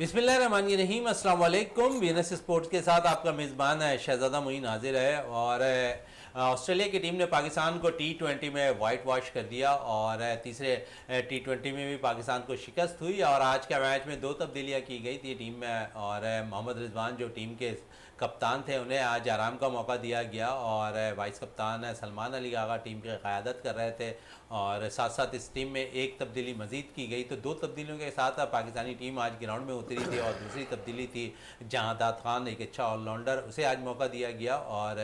बिस्मिल्लाहिर्रहमानिर्रहीम, अस्सलाम वालेकुम। वीनस स्पोर्ट्स के साथ आपका मेज़बान है शहजादा मुईन हाजिर है। और ऑस्ट्रेलिया की टीम ने पाकिस्तान को T20 में वाइट वॉश कर दिया और तीसरे T20 में भी पाकिस्तान को शिकस्त हुई। और आज के मैच में दो तब्दीलियां की गई थी टीम में, और मोहम्मद रिजवान जो टीम के कप्तान थे उन्हें आज आराम का मौका दिया गया, और वाइस कप्तान सलमान अली आगा टीम की क़यादत कर रहे थे। और साथ साथ इस टीम में एक तब्दीली मज़ीद की गई, तो दो तब्दीलियों के साथ पाकिस्तानी टीम आज ग्राउंड में उतरी थी। और दूसरी तब्दीली थी जहांदाद खान, एक अच्छा ऑलराउंडर, उसे आज मौका दिया गया। और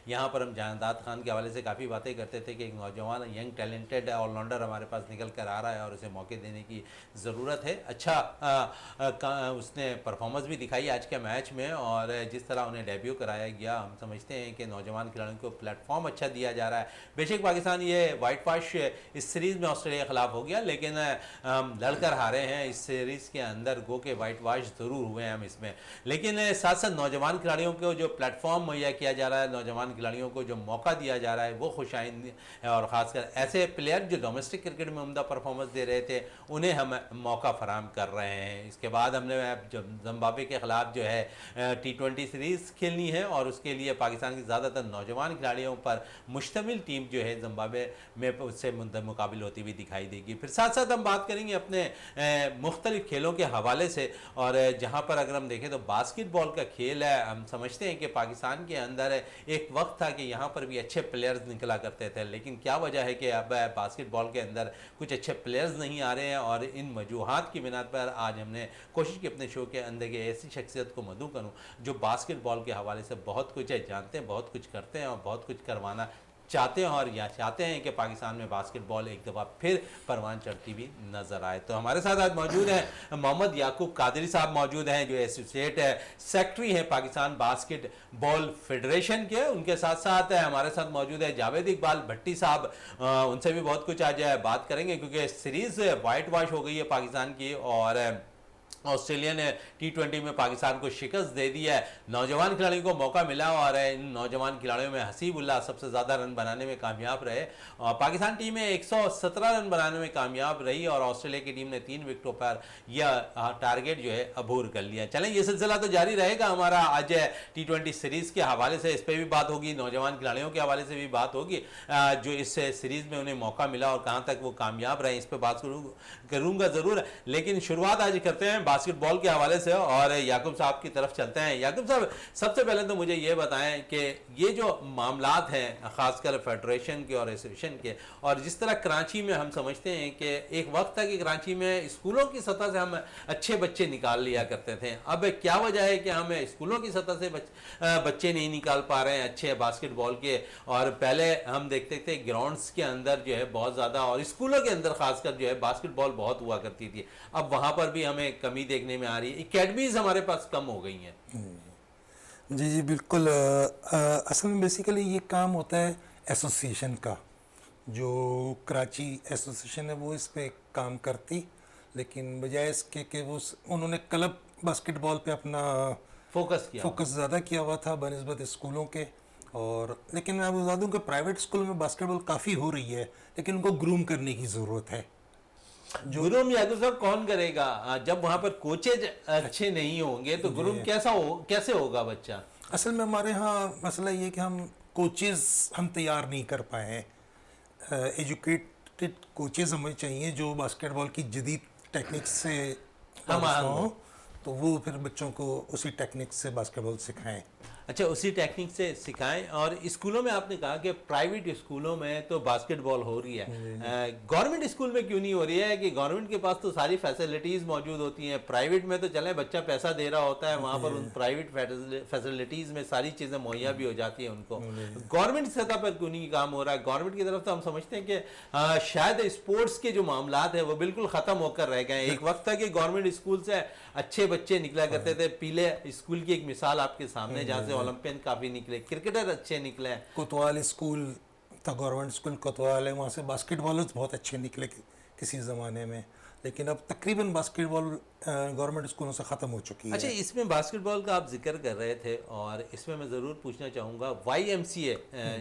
यहाँ पर हम जहांदाद खान के हवाले से काफ़ी बातें करते थे कि एक नौजवान यंग टैलेंटेड ऑलराउंडर हमारे पास निकल कर आ रहा है और उसे मौके देने की ज़रूरत है। अच्छा उसने परफॉर्मेंस भी दिखाई आज के मैच में, और जिस तरह उन्हें डेब्यू कराया गया, हम समझते हैं कि नौजवान खिलाड़ियों को प्लेटफॉर्म अच्छा दिया जा रहा है। बेशक पाकिस्तान ये वाइट वॉश इस सीरीज़ में ऑस्ट्रेलिया के खिलाफ हो गया, लेकिन हम लड़कर हारे हैं इस सीरीज़ के अंदर। गो के वाइट वॉश ज़रूर हुए हैं हम इसमें, लेकिन साथ साथ नौजवान खिलाड़ियों को जो प्लेटफॉर्म मुहैया किया जा रहा है, नौजवान खिलाड़ियों को जो मौका दिया जा रहा है, वो खुशाइंद है। और ख़ासकर ऐसे प्लेयर जो डोमेस्टिक क्रिकेट में उम्दा परफॉर्मेंस दे रहे थे, उन्हें हम मौका फराम कर रहे हैं। इसके बाद हमने जिम्बाब्वे के ख़िलाफ़ जो है T20 सीरीज़ खेलनी है, और उसके लिए पाकिस्तान की ज़्यादातर नौजवान खिलाड़ियों पर मुश्तमिल टीम जो है जिम्बाब्वे में उससे मुकाबिल होती हुई दिखाई देगी। फिर साथ साथ हम बात करेंगे अपने मुख्तलिफ खेलों के हवाले से, और जहाँ पर अगर हम देखें तो बास्केटबॉल का खेल है। हम समझते हैं कि पाकिस्तान के अंदर एक वक्त था कि यहाँ पर भी अच्छे प्लेयर्स निकला करते थे, लेकिन क्या वजह है कि अब बास्केटबॉल के अंदर कुछ अच्छे प्लेयर्स नहीं आ रहे हैं। और इन वजूहात की बिना पर आज हमने कोशिश की अपने शो के अंदर की ऐसी शख्सियत को मदऊ करूँ जो बास्केटबॉल के हवाले से बहुत कुछ है, जानते हैं, बहुत कुछ करते हैं और बहुत कुछ करवाना चाहते हैं, और या चाहते हैं कि पाकिस्तान में बास्केटबॉल एक दफ़ा फिर परवान चढ़ती हुई नज़र आए। तो हमारे साथ आज मौजूद हैं मोहम्मद याकूब कादरी साहब, मौजूद हैं जो एसोसिएट सेक्रेटरी हैं पाकिस्तान बास्केटबॉल फेडरेशन के। उनके साथ साथ हमारे साथ मौजूद है जावेद इकबाल भट्टी साहब, उनसे भी बहुत कुछ आज बात करेंगे, क्योंकि सीरीज़ वाइट वॉश हो गई है पाकिस्तान की, और ऑस्ट्रेलिया ने T20 में पाकिस्तान को शिकस्त दे दी है। नौजवान खिलाड़ियों को मौका मिला, और इन नौजवान खिलाड़ियों में हसीबुल्लाह सबसे ज़्यादा रन बनाने में कामयाब रहे, और पाकिस्तान टीम में 117 रन बनाने में कामयाब रही, और ऑस्ट्रेलिया की टीम ने 3 विकेटों पर यह टारगेट जो है अबूर कर लिया। चलें, ये सिलसिला तो जारी रहेगा हमारा आज T20 सीरीज़ के हवाले से, इस पर भी बात होगी, नौजवान खिलाड़ियों के हवाले से भी बात होगी जो इस सीरीज़ में उन्हें मौका मिला और कहाँ तक वो कामयाब रहे, इस पर बात करूँगा ज़रूर। लेकिन शुरुआत आज करते हैं बास्केटबॉल के हवाले से, और याकूब साहब की तरफ चलते हैं। याकूब साहब, सबसे पहले तो मुझे ये बताएं कि ये जो मामलात हैं ख़ासकर फेडरेशन के और एसोसिएशन के, और जिस तरह कराची में हम समझते हैं कि एक वक्त था कि कराची में स्कूलों की सतह से हम अच्छे बच्चे निकाल लिया करते थे, अब क्या वजह है कि हम स्कूलों की सतह से बच्चे नहीं निकाल पा रहे हैं अच्छे बास्केटबॉल के? और पहले हम देखते थे ग्राउंड्स के अंदर जो है बहुत ज़्यादा, और स्कूलों के अंदर खासकर जो है बास्केटबॉल बहुत हुआ करती थी, अब वहाँ पर भी हमें कमी देखने में आ रही है, एकेडमीज हमारे पास कम हो गई हैं। जी जी बिल्कुल। असल में बेसिकली ये काम होता है एसोसिएशन का, जो कराची एसोसिएशन है वो इस पे काम करती, लेकिन बजाय इसके कि वो उन्होंने क्लब बास्केटबॉल पे अपना फोकस ज़्यादा किया हुआ था बनिस्बत स्कूलों के। और लेकिन मैं आपको बता दूँ कि प्राइवेट स्कूल में बास्केटबॉल काफ़ी हो रही है, लेकिन उनको ग्रूम करने की ज़रूरत है। गुरुम यादव साहब कौन करेगा जब वहां पर कोचेज अच्छे नहीं होंगे, तो गुरुम कैसे होगा बच्चा? असल में हमारे यहाँ मसला ये कि हम कोचेस हम तैयार नहीं कर पाए हैं। एजुकेटेड कोचेस हमें चाहिए जो बास्केटबॉल की जदीद टेक्निक्स से हो, तो वो फिर बच्चों को उसी टेक्निक से बास्केटबॉल सिखाएं। अच्छा, उसी टेक्निक से सिखाएं। और स्कूलों में आपने कहा कि प्राइवेट स्कूलों में तो बास्केटबॉल हो रही है, गवर्नमेंट स्कूल में क्यों नहीं हो रही है? कि गवर्नमेंट के पास तो सारी फैसिलिटीज़ मौजूद होती हैं, प्राइवेट में तो चले बच्चा पैसा दे रहा होता है, वहाँ पर उन प्राइवेट फैसिलिटीज़ में सारी चीज़ें मुहैया भी हो जाती हैं उनको। गवर्नमेंट सतह पर क्यों नहीं काम हो रहा है? गवर्नमेंट की तरफ तो हम समझते हैं कि शायद स्पोर्ट्स के जो मामलात हैं वो बिल्कुल ख़त्म होकर रह गए। एक वक्त था कि गवर्नमेंट स्कूल से अच्छे बच्चे निकला करते थे, पीले स्कूल की एक मिसाल आपके सामने, जहाँ से ओलंपियन काफी निकले, क्रिकेटर अच्छे निकले। कोतवाल स्कूल था, गवर्नमेंट स्कूल कोतवाल है, वहाँ से बास्केटबॉलर्स बहुत अच्छे निकले किसी ज़माने में, लेकिन अब तकरीबन बास्केटबॉल गवर्नमेंट स्कूलों से ख़त्म हो चुकी है। अच्छा, इसमें बास्केटबॉल का आप जिक्र कर रहे थे और इसमें मैं ज़रूर पूछना चाहूँगा, YMCA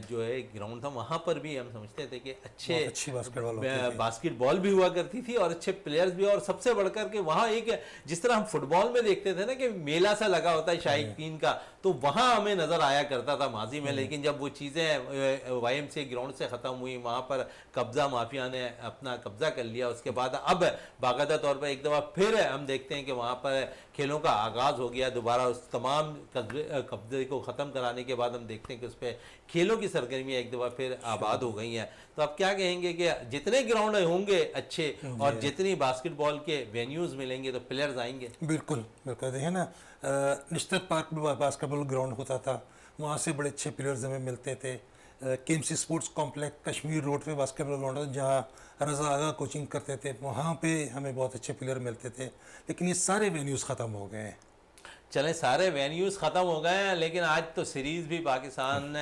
जो है ग्राउंड था, वहाँ पर भी हम समझते थे कि बहुत अच्छी बास्केटबॉल होती थी। बास्केटबॉल भी हुआ करती थी और अच्छे प्लेयर्स भी, और सबसे बढ़कर के वहाँ एक, जिस तरह हम फुटबॉल में देखते थे ना कि मेला सा लगा होता है शायकीन का, तो वहाँ हमें नज़र आया करता था माजी में। लेकिन जब वो चीज़ें YMCA ग्राउंड से ख़त्म हुई, वहाँ पर कब्ज़ा माफिया ने अपना कब्ज़ा कर लिया, उसके बाद अब बाकायदा तौर पर एक दफ़ा फिर हम देखते हैं कि वहाँ पर खेलों का आगाज़ हो गया दोबारा। उस तमाम कब्जे को ख़त्म कराने के बाद हम देखते हैं कि उस पर खेलों की सरगर्मियाँ एक दफ़ा फिर आबाद हो गई हैं। तो आप क्या कहेंगे कि जितने ग्राउंड होंगे अच्छे और जितनी बास्केटबॉल के वेन्यूज़ मिलेंगे तो प्लेयर्स आएंगे? बिल्कुल बिल्कुल, देखिए ना, निश्चित पार्क में बास्केटबॉल ग्राउंड होता था, वहाँ से बड़े अच्छे प्लेयर्स हमें मिलते थे। KMC sports complex Kashmir road पे बास्केटबॉल ग्राउंड है, जहाँ रज़ा आगा कोचिंग करते थे, वहाँ पे हमें बहुत अच्छे प्लेयर मिलते थे। लेकिन ये सारे वेन्यूज़ ख़त्म हो गए हैं। चलें, सारे वेन्यूज़ ख़त्म हो गए हैं, लेकिन आज तो सीरीज़ भी पाकिस्तान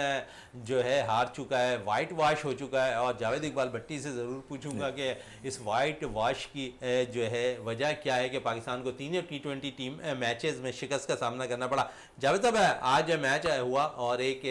जो है हार चुका है, वाइट वाश हो चुका है। और जावेद इकबाल भट्टी से ज़रूर पूछूंगा कि इस वाइट वाश की जो है वजह क्या है कि पाकिस्तान को तीनों T20 टीम मैचेस में शिकस्त का सामना करना पड़ा। जावेद साहब, आज मैच हुआ और एक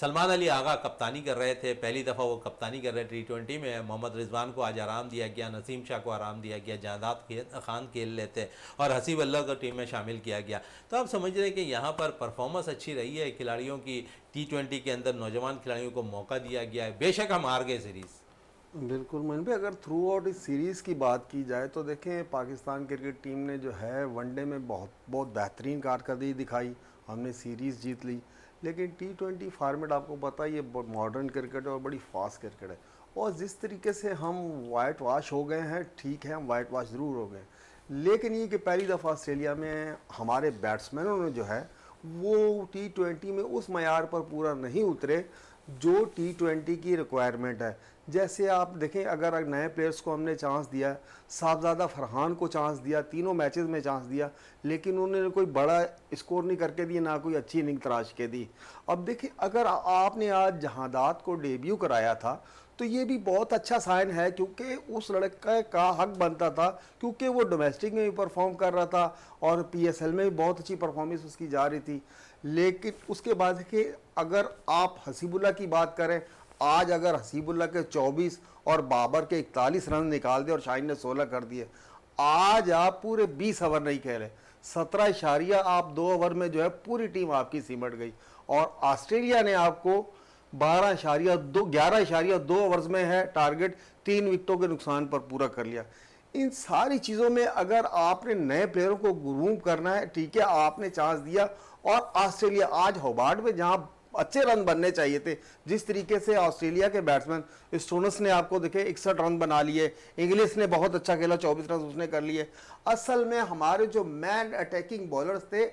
सलमान अली आगा कप्तानी कर रहे थे, पहली दफ़ा वो कप्तानी कर रहे T20 में। मोहम्मद रिजवान को आज आराम दिया गया, नसीम शाह को आराम दिया गया, जादाद खान खेल लेते और हसीब अल्लाह को टीम में शामिल किया गया। तो आप समझ रहे हैं कि यहाँ पर परफॉर्मेंस अच्छी रही है खिलाड़ियों की, T20 के अंदर नौजवान खिलाड़ियों को मौका दिया गया है। बेशक हम हार गए सीरीज़। बिल्कुल मोइन भाई, अगर थ्रू आउट इस सीरीज़ की बात की जाए तो देखें पाकिस्तान क्रिकेट टीम ने जो है वनडे में बहुत बेहतरीन कारकर्दगी दिखाई, हमने सीरीज़ जीत ली। लेकिन T20 फार्मेट आपको पता है ये मॉडर्न क्रिकेट है और बड़ी फास्ट क्रिकेट है, और जिस तरीके से हम वाइट वाश हो गए हैं, ठीक है हम वाइट वाश ज़रूर हो गए, लेकिन ये कि पहली दफ़ा ऑस्ट्रेलिया में हमारे बैट्समैनों ने जो है वो T20 में उस मयार पर पूरा नहीं उतरे जो T20 की रिक्वायरमेंट है। जैसे आप देखें, अगर नए प्लेयर्स को हमने चांस दिया, साहबजादा फरहान को चांस दिया, तीनों मैचेस में चांस दिया, लेकिन उन्होंने कोई बड़ा स्कोर नहीं करके दिया, ना कोई अच्छी इनिंग तराश के दी। अब देखिए, अगर आपने आज जहादात को डेब्यू कराया था तो ये भी बहुत अच्छा साइन है, क्योंकि उस लड़के का हक बनता था, क्योंकि वो डोमेस्टिक में भी परफॉर्म कर रहा था और PSL में भी बहुत अच्छी परफॉर्मेंस उसकी जा रही थी। लेकिन उसके बाद कि अगर आप हसीबुल्ला की बात करें, आज अगर हसीबुल्ला के 24 और बाबर के 41 रन निकाल दिए और शाहीन ने 16 कर दिए, आज आप पूरे 20 ओवर नहीं खेले, 17 इशारिया आप 2 ओवर में जो है पूरी टीम आपकी सिमट गई। और ऑस्ट्रेलिया ने आपको 11.2 ओवर्स में है टारगेट, 3 विकेटों के नुकसान पर पूरा कर लिया। इन सारी चीज़ों में अगर आपने नए प्लेयरों को ग्रूम करना है, ठीक है आपने चांस दिया, और ऑस्ट्रेलिया आज होबार्ट में जहां अच्छे रन बनने चाहिए थे, जिस तरीके से ऑस्ट्रेलिया के बैट्समैन स्टोनस ने आपको देखे 61 रन बना लिए, इंग्लिश ने बहुत अच्छा खेला 24 रन उसने कर लिए। असल में हमारे जो मैन अटैकिंग बॉलर्स थे,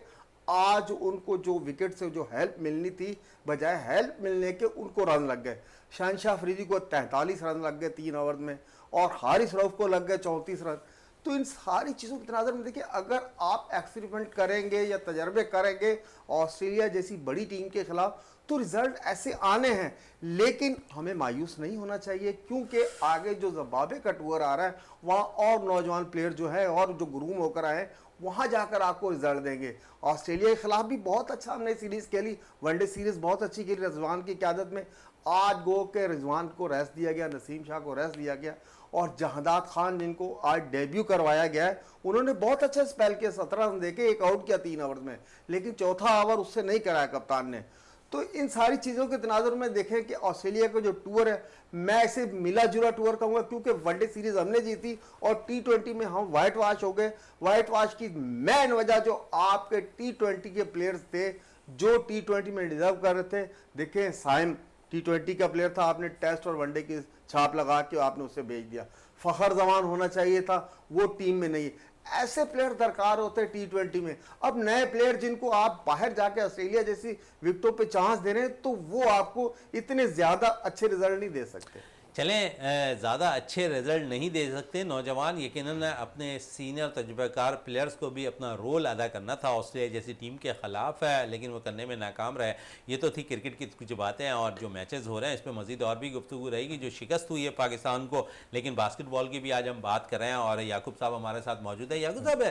आज उनको जो विकेट से जो हेल्प मिलनी थी, बजाय हेल्प मिलने के उनको रन लग गए। शहनशाह अफरीदी को 43 रन लग गए 3 ओवर में, और हारिस रऊफ को लग गए 34 रन। तो इन सारी चीज़ों के नज़र में देखिए, अगर आप एक्सपेरिमेंट करेंगे या तजर्बे करेंगे ऑस्ट्रेलिया जैसी बड़ी टीम के खिलाफ, तो रिजल्ट ऐसे आने हैं। लेकिन हमें मायूस नहीं होना चाहिए, क्योंकि आगे जो ज़िम्बाब्वे का टूर आ रहा है, वहाँ और नौजवान प्लेयर जो है और जो ग्रूम होकर आए हैं, वहाँ जाकर आपको रिजल्ट देंगे। ऑस्ट्रेलिया के खिलाफ भी बहुत अच्छा हमने सीरीज़ खेली, वनडे सीरीज़ बहुत अच्छी खेली रिजवान की क़यादत में। आज गो के रिजवान को रेस्ट दिया गया, नसीम शाह को रेस्ट दिया गया, और जहादात खान जिनको आज डेब्यू करवाया गया है, उन्होंने बहुत अच्छा स्पेल किया, 17 रन देके एक आउट किया 3 ओवर में, लेकिन चौथा ओवर उससे नहीं कराया कप्तान ने। तो इन सारी चीज़ों के तनाजुर में देखें कि ऑस्ट्रेलिया का जो टूर है, मैं इसे मिला जुला टूर कहूँगा, क्योंकि वनडे सीरीज़ हमने जीती और T20 में हम वाइट वाश हो गए। वाइट वाश की मेन वजह जो आपके T20 के प्लेयर्स थे, जो T20 में डिजर्व कर रहे थे। देखें, साइम T20 का प्लेयर था, आपने टेस्ट और वनडे की छाप लगा के आपने उसे भेज दिया। फ़खर जमान होना चाहिए था, वो टीम में नहीं। ऐसे प्लेयर दरकार होते हैं T20 में। अब नए प्लेयर जिनको आप बाहर जाके ऑस्ट्रेलिया जैसी विकेटों पे चांस दे रहे हैं, तो वो आपको इतने ज़्यादा अच्छे रिजल्ट नहीं दे सकते। चलें, ज़्यादा अच्छे रिजल्ट नहीं दे सकते नौजवान, यकीनन अपने सीनियर तजुर्बेकार प्लेयर्स को भी अपना रोल अदा करना था ऑस्ट्रेलिया जैसी टीम के ख़िलाफ़ है, लेकिन वो करने में नाकाम रहे। ये तो थी क्रिकेट की कुछ बातें, और जो मैचेस हो रहे हैं इस पर मज़ीद और भी गुफ्तगू रहेगी। जो शिकस्त हुई है पाकिस्तान को, लेकिन बास्केटबॉल की भी आज हम बात कर रहे हैं और याकूब साहब हमारे साथ मौजूद है। याकूब साहब,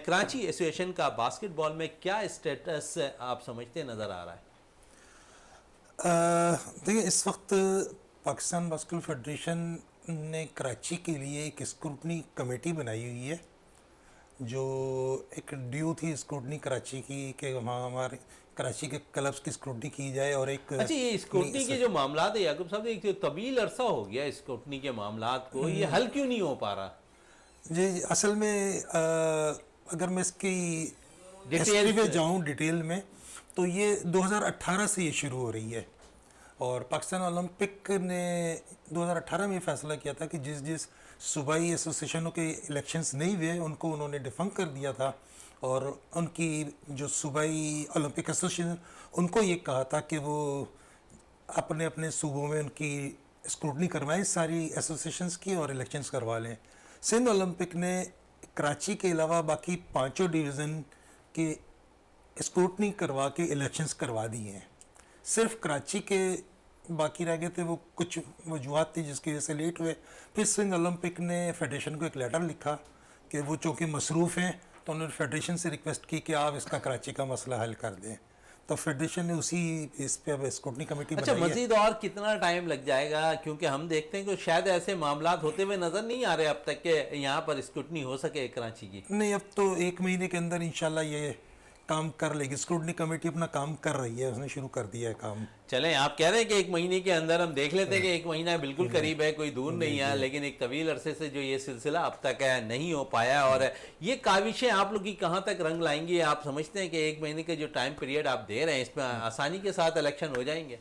कराची एसोसिएशन का बास्केटबॉल में क्या स्टेटस आप समझते नज़र आ रहा है? देखिए, इस वक्त पाकिस्तान बास्केटबॉल फेडरेशन ने कराची के लिए एक स्क्रूटनी कमेटी बनाई हुई है, जो एक ड्यू थी स्क्रूटनी कराची की कि हमारे कराची के क्लब्स की स्क्रूटनी की जाए। और एक अच्छा, ये स्क्रूटनी के जो मामला है याकूब साहब, एक तवील अरसा हो गया स्क्रूटनी के मामला को, ये हल क्यों नहीं हो पा रहा? जी, असल में अगर मैं इसकी हिस्ट्री पे जाऊँ डिटेल में, तो ये 2018 से ये शुरू हो रही है। और पाकिस्तान ओलंपिक ने 2018 में फैसला किया था कि जिस जिस सूबाई एसोसिएशनों के इलेक्शंस नहीं हुए उनको उन्होंने डिफंक कर दिया था, और उनकी जो सूबाई ओलंपिक एसोसिएशन, उनको ये कहा था कि वो अपने अपने सूबों में उनकी स्क्रूटनी करवाएं सारी एसोसिएशंस की और इलेक्शंस करवा लें। सिंध ओलंपिक ने कराची के अलावा बाकी 5 डिवीज़न के स्क्रूटनी करवा के इलेक्शंस करवा दिए हैं। सिर्फ कराची के बाकी रह गए थे, वो कुछ वजूहत थी जिसकी वजह से लेट हुए। फिर सिंध ओलंपिक ने फेडरेशन को एक लेटर लिखा कि वो चूँकि मसरूफ़ हैं, तो उन्होंने फेडरेशन से रिक्वेस्ट की कि आप इसका कराची का मसला हल कर दें। तो फेडरेशन ने उसी इस पे अब स्क्रूटनी कमेटी अच्छा, बनाई है। मजीद और कितना टाइम लग जाएगा? क्योंकि हम देखते हैं कि शायद ऐसे मामलात होते हुए नज़र नहीं आ रहे अब तक के यहाँ पर स्क्रूटनी हो सके कराची की। नहीं, अब तो 1 महीने के अंदर इंशाल्लाह ये काम कर लेगी। स्क्रूटनी कमेटी अपना काम कर रही है, उसने शुरू कर दिया है काम। चलें, आप कह रहे हैं कि 1 महीने के अंदर, हम देख लेते हैं कि 1 महीना बिल्कुल करीब है, कोई दूर नहीं है, लेकिन एक तवील अरसे से जो ये सिलसिला अब तक है नहीं हो पाया। और ये काविशें आप लोग की कहाँ तक रंग लाएंगी? आप समझते हैं कि 1 महीने के जो टाइम पीरियड आप दे रहे हैं इसमें आसानी के साथ इलेक्शन हो जाएंगे?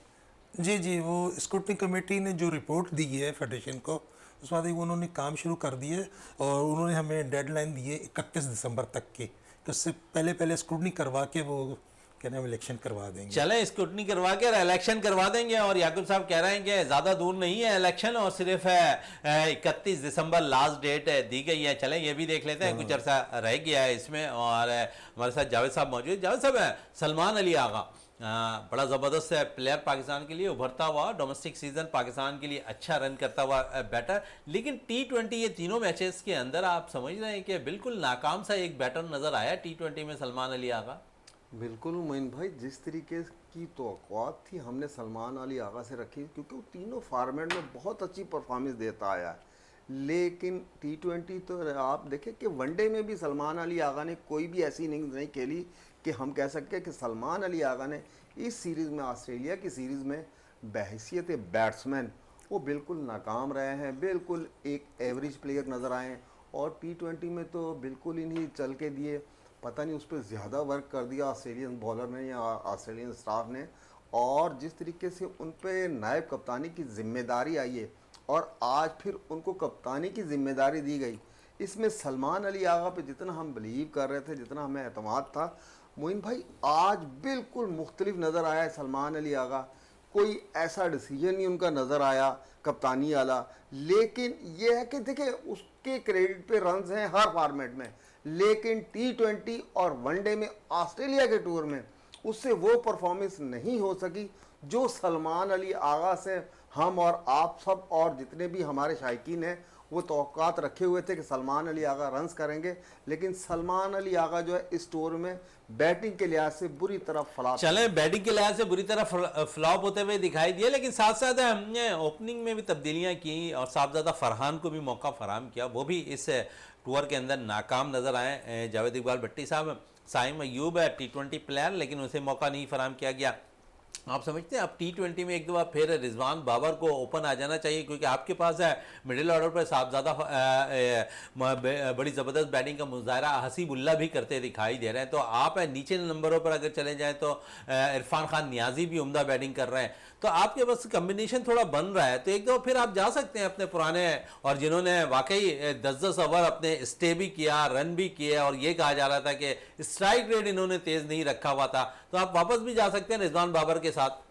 जी जी, वो स्क्रूटनी कमेटी ने जो रिपोर्ट दी है फेडरेशन को, उस बाद उन्होंने काम शुरू कर दिए और उन्होंने हमें डेडलाइन दी है 31 दिसंबर तक की, तो उससे पहले पहले स्क्रूटनी करवा के वो कहने हम इलेक्शन करवा देंगे। चले, स्क्रूटनी करवा के इलेक्शन करवा देंगे। और याकूब साहब कह रहे हैं कि ज़्यादा दूर नहीं है इलेक्शन, और सिर्फ 31 दिसंबर लास्ट डेट दी गई है। चलें, ये भी देख लेते हैं, कुछ अर्सा रह गया है इसमें। और हमारे साथ जावेद साहब मौजूद। जावेद साहब, सलमान अली आगा बड़ा ज़बरदस्त है प्लेयर, पाकिस्तान के लिए उभरता हुआ, डोमेस्टिक सीज़न पाकिस्तान के लिए अच्छा रन करता हुआ बैटर, लेकिन T20 ये तीनों मैचेस के अंदर आप समझ रहे हैं कि बिल्कुल नाकाम सा एक बैटर नज़र आया T20 में सलमान अली आगा। बिल्कुल मोइन भाई, जिस तरीके की तवक्कुआत थी हमने सलमान अली आगा से रखी, क्योंकि वो तीनों फॉर्मेट में बहुत अच्छी परफॉर्मेंस देता आया है, लेकिन T20 तो आप देखें कि वनडे में भी सलमान अली आगा ने कोई भी ऐसी इनिंग्स नहीं खेली कि हम कह सकते हैं कि सलमान अली आगा ने इस सीरीज़ में, ऑस्ट्रेलिया की सीरीज़ में बहैसियत बैट्समैन वो बिल्कुल नाकाम रहे हैं, बिल्कुल एक एवरेज प्लेयर नज़र आए हैं। और T20 में तो बिल्कुल ही नहीं चल के दिए, पता नहीं उस पर ज़्यादा वर्क कर दिया ऑस्ट्रेलियन बॉलर ने या ऑस्ट्रेलियन स्टाफ ने, और जिस तरीके से उन पर नायब कप्तानी की जिम्मेदारी आई है और आज फिर उनको कप्तानी की जिम्मेदारी दी गई, इसमें सलमान अली आगा पे जितना हम बिलीव कर रहे थे, जितना हमें एतमाद था, मोइन भाई आज बिल्कुल मुख्तलिफ नज़र आया है सलमान अली आगा। कोई ऐसा डिसीजन नहीं उनका नज़र आया कप्तानी वाला, लेकिन ये है कि देखिए उसके क्रेडिट पे रन्स हैं हर फॉर्मेट में, लेकिन T20 और वनडे में ऑस्ट्रेलिया के टूर में उससे वो परफॉर्मेंस नहीं हो सकी जो सलमान अली आगा से हम और आप सब और जितने भी हमारे शायकीन हैं वो तवक्कुआत रखे हुए थे कि सलमान अली आगा रन्स करेंगे, लेकिन सलमान अली आगा जो है इस टूर में बैटिंग के लिहाज से बुरी तरह फ्लॉप, चले बैटिंग के लिहाज से बुरी तरह फ्लॉप होते हुए दिखाई दिए, लेकिन साथ साथ हमने ओपनिंग में भी तब्दीलियां की और साहबजादा फरहान को भी मौका फराहम किया, वो भी इस टूर के अंदर नाकाम नज़र आए। जावेद इकबाल भट्टी साहब, साइम अयूब है T20 प्लेयर, लेकिन उसे मौका नहीं फराहम किया गया। आप समझते हैं अब T20 में एक दो बार फिर रिजवान बाबर को ओपन आ जाना चाहिए, क्योंकि आपके पास है मिडिल ऑर्डर पर साहबजादा बड़ी ज़बरदस्त बैटिंग का मुजाहरा हसीबुल्ला भी करते दिखाई दे रहे हैं, तो आप नीचे नंबरों पर अगर चले जाएं तो इरफान खान नियाजी भी उम्दा बैटिंग कर रहे हैं, तो आपके पास कम्बिनेशन थोड़ा बन रहा है, तो एक दो फिर आप जा सकते हैं अपने पुराने, और जिन्होंने वाकई 10-10 ओवर अपने स्टे भी किया, रन भी किए, और ये कहा जा रहा था कि स्ट्राइक रेट इन्होंने तेज़ नहीं रखा हुआ था, तो आप वापस भी जा सकते हैं रिजवान बाबर के साथ।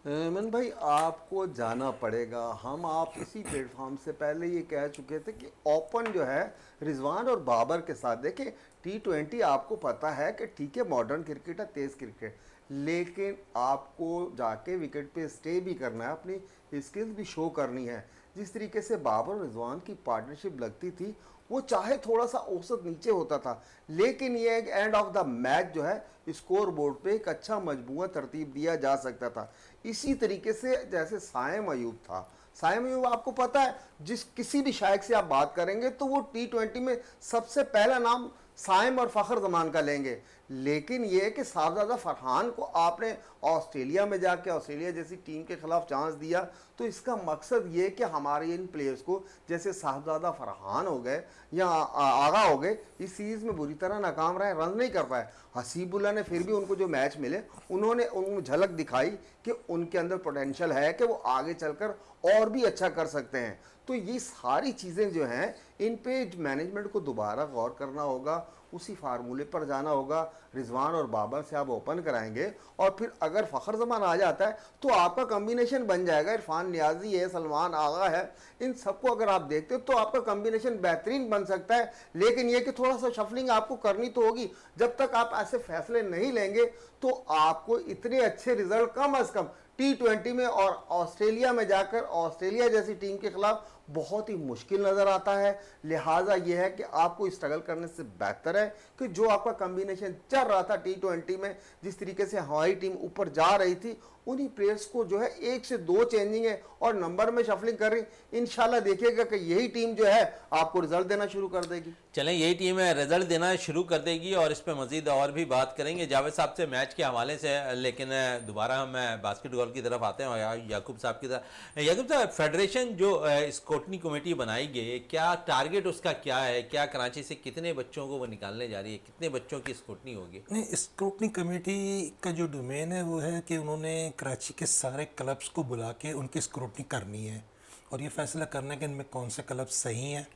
मन भाई आपको जाना पड़ेगा। हम आप इसी प्लेटफॉर्म से पहले ये कह चुके थे कि ओपन जो है रिजवान और बाबर के साथ, देखें T20 आपको पता है कि ठीक है मॉडर्न क्रिकेट है, तेज़ क्रिकेट, लेकिन आपको जाके विकेट पे स्टे भी करना है, अपनी स्किल्स भी शो करनी है। जिस तरीके से बाबर और रिजवान की पार्टनरशिप लगती थी, वो चाहे थोड़ा सा औसत नीचे होता था, लेकिन ये एक एंड ऑफ द मैच जो है स्कोर बोर्ड पे एक अच्छा मजबूत तरतीब दिया जा सकता था। इसी तरीके से जैसे साइम अयूब था, साइम अयूब आपको पता है जिस किसी भी शायक से आप बात करेंगे तो वो T20 में सबसे पहला नाम साइम और फ़खर जमान का लेंगे। लेकिन ये है कि साहबजादा फरहान को आपने ऑस्ट्रेलिया में जाके ऑस्ट्रेलिया जैसी टीम के खिलाफ चांस दिया, तो इसका मकसद ये कि हमारे इन प्लेयर्स को, जैसे साहबजादा फरहान हो गए या आगा हो गए, इस सीरीज़ में बुरी तरह नाकाम रहे, रन नहीं कर पाए। हसीबुल्ला ने फिर भी उनको जो मैच मिले उन्होंने उनको झलक दिखाई कि उनके अंदर पोटेंशियल है कि वो आगे चलकर और भी अच्छा कर सकते हैं। तो ये सारी चीज़ें जो हैं इन पे मैनेजमेंट को दोबारा गौर करना होगा, उसी फार्मूले पर जाना होगा। रिजवान और बाबर से आप ओपन कराएंगे और फिर अगर फ़खर जमान आ जाता है तो आपका कम्बिनेशन बन जाएगा। इरफान नियाजी है, सलमान आगा है, इन सबको अगर आप देखते हो तो आपका कम्बिनेशन बेहतरीन बन सकता है। लेकिन यह कि थोड़ा सा शफलिंग आपको करनी तो होगी। जब तक आप ऐसे फैसले नहीं लेंगे तो आपको इतने अच्छे रिजल्ट कम अज़ कम T20 में और ऑस्ट्रेलिया में जाकर ऑस्ट्रेलिया जैसी टीम के खिलाफ बहुत ही मुश्किल नज़र आता है। लिहाजा यह है कि आपको स्ट्रगल करने से बेहतर है कि जो आपका कम्बिनेशन चल रहा था T20 में, जिस तरीके से हमारी टीम ऊपर जा रही थी, उन्हीं प्लेयर्स को जो है 1 से 2 चेंजिंग है और नंबर में शफलिंग कर रही। इंशाल्लाह देखिएगा कि यही टीम जो है आपको रिजल्ट देना शुरू कर देगी। चलें, यही टीम है रिजल्ट देना शुरू कर देगी और इस पर मजीद और भी बात करेंगे जावेद साहब से मैच के हवाले से। लेकिन दोबारा हम बास्केटबॉल की तरफ आते हैं और याकूब साहब की तरफ। याकूब साहब, फेडरेशन जो स्क्रूटनी कमेटी बनाई गई है, क्या टारगेट उसका क्या है? क्या कराची से कितने बच्चों को वो निकालने जा रही है? कितने बच्चों की स्क्रूटनी होगी? नहीं, स्क्रूटनी कमेटी का जो डोमेन है वो है कि उन्होंने कराची के सारे क्लब्स को बुला के उनकी स्क्रूटनी करनी है और ये फैसला करना है कि इनमें कौन से क्लब सही हैं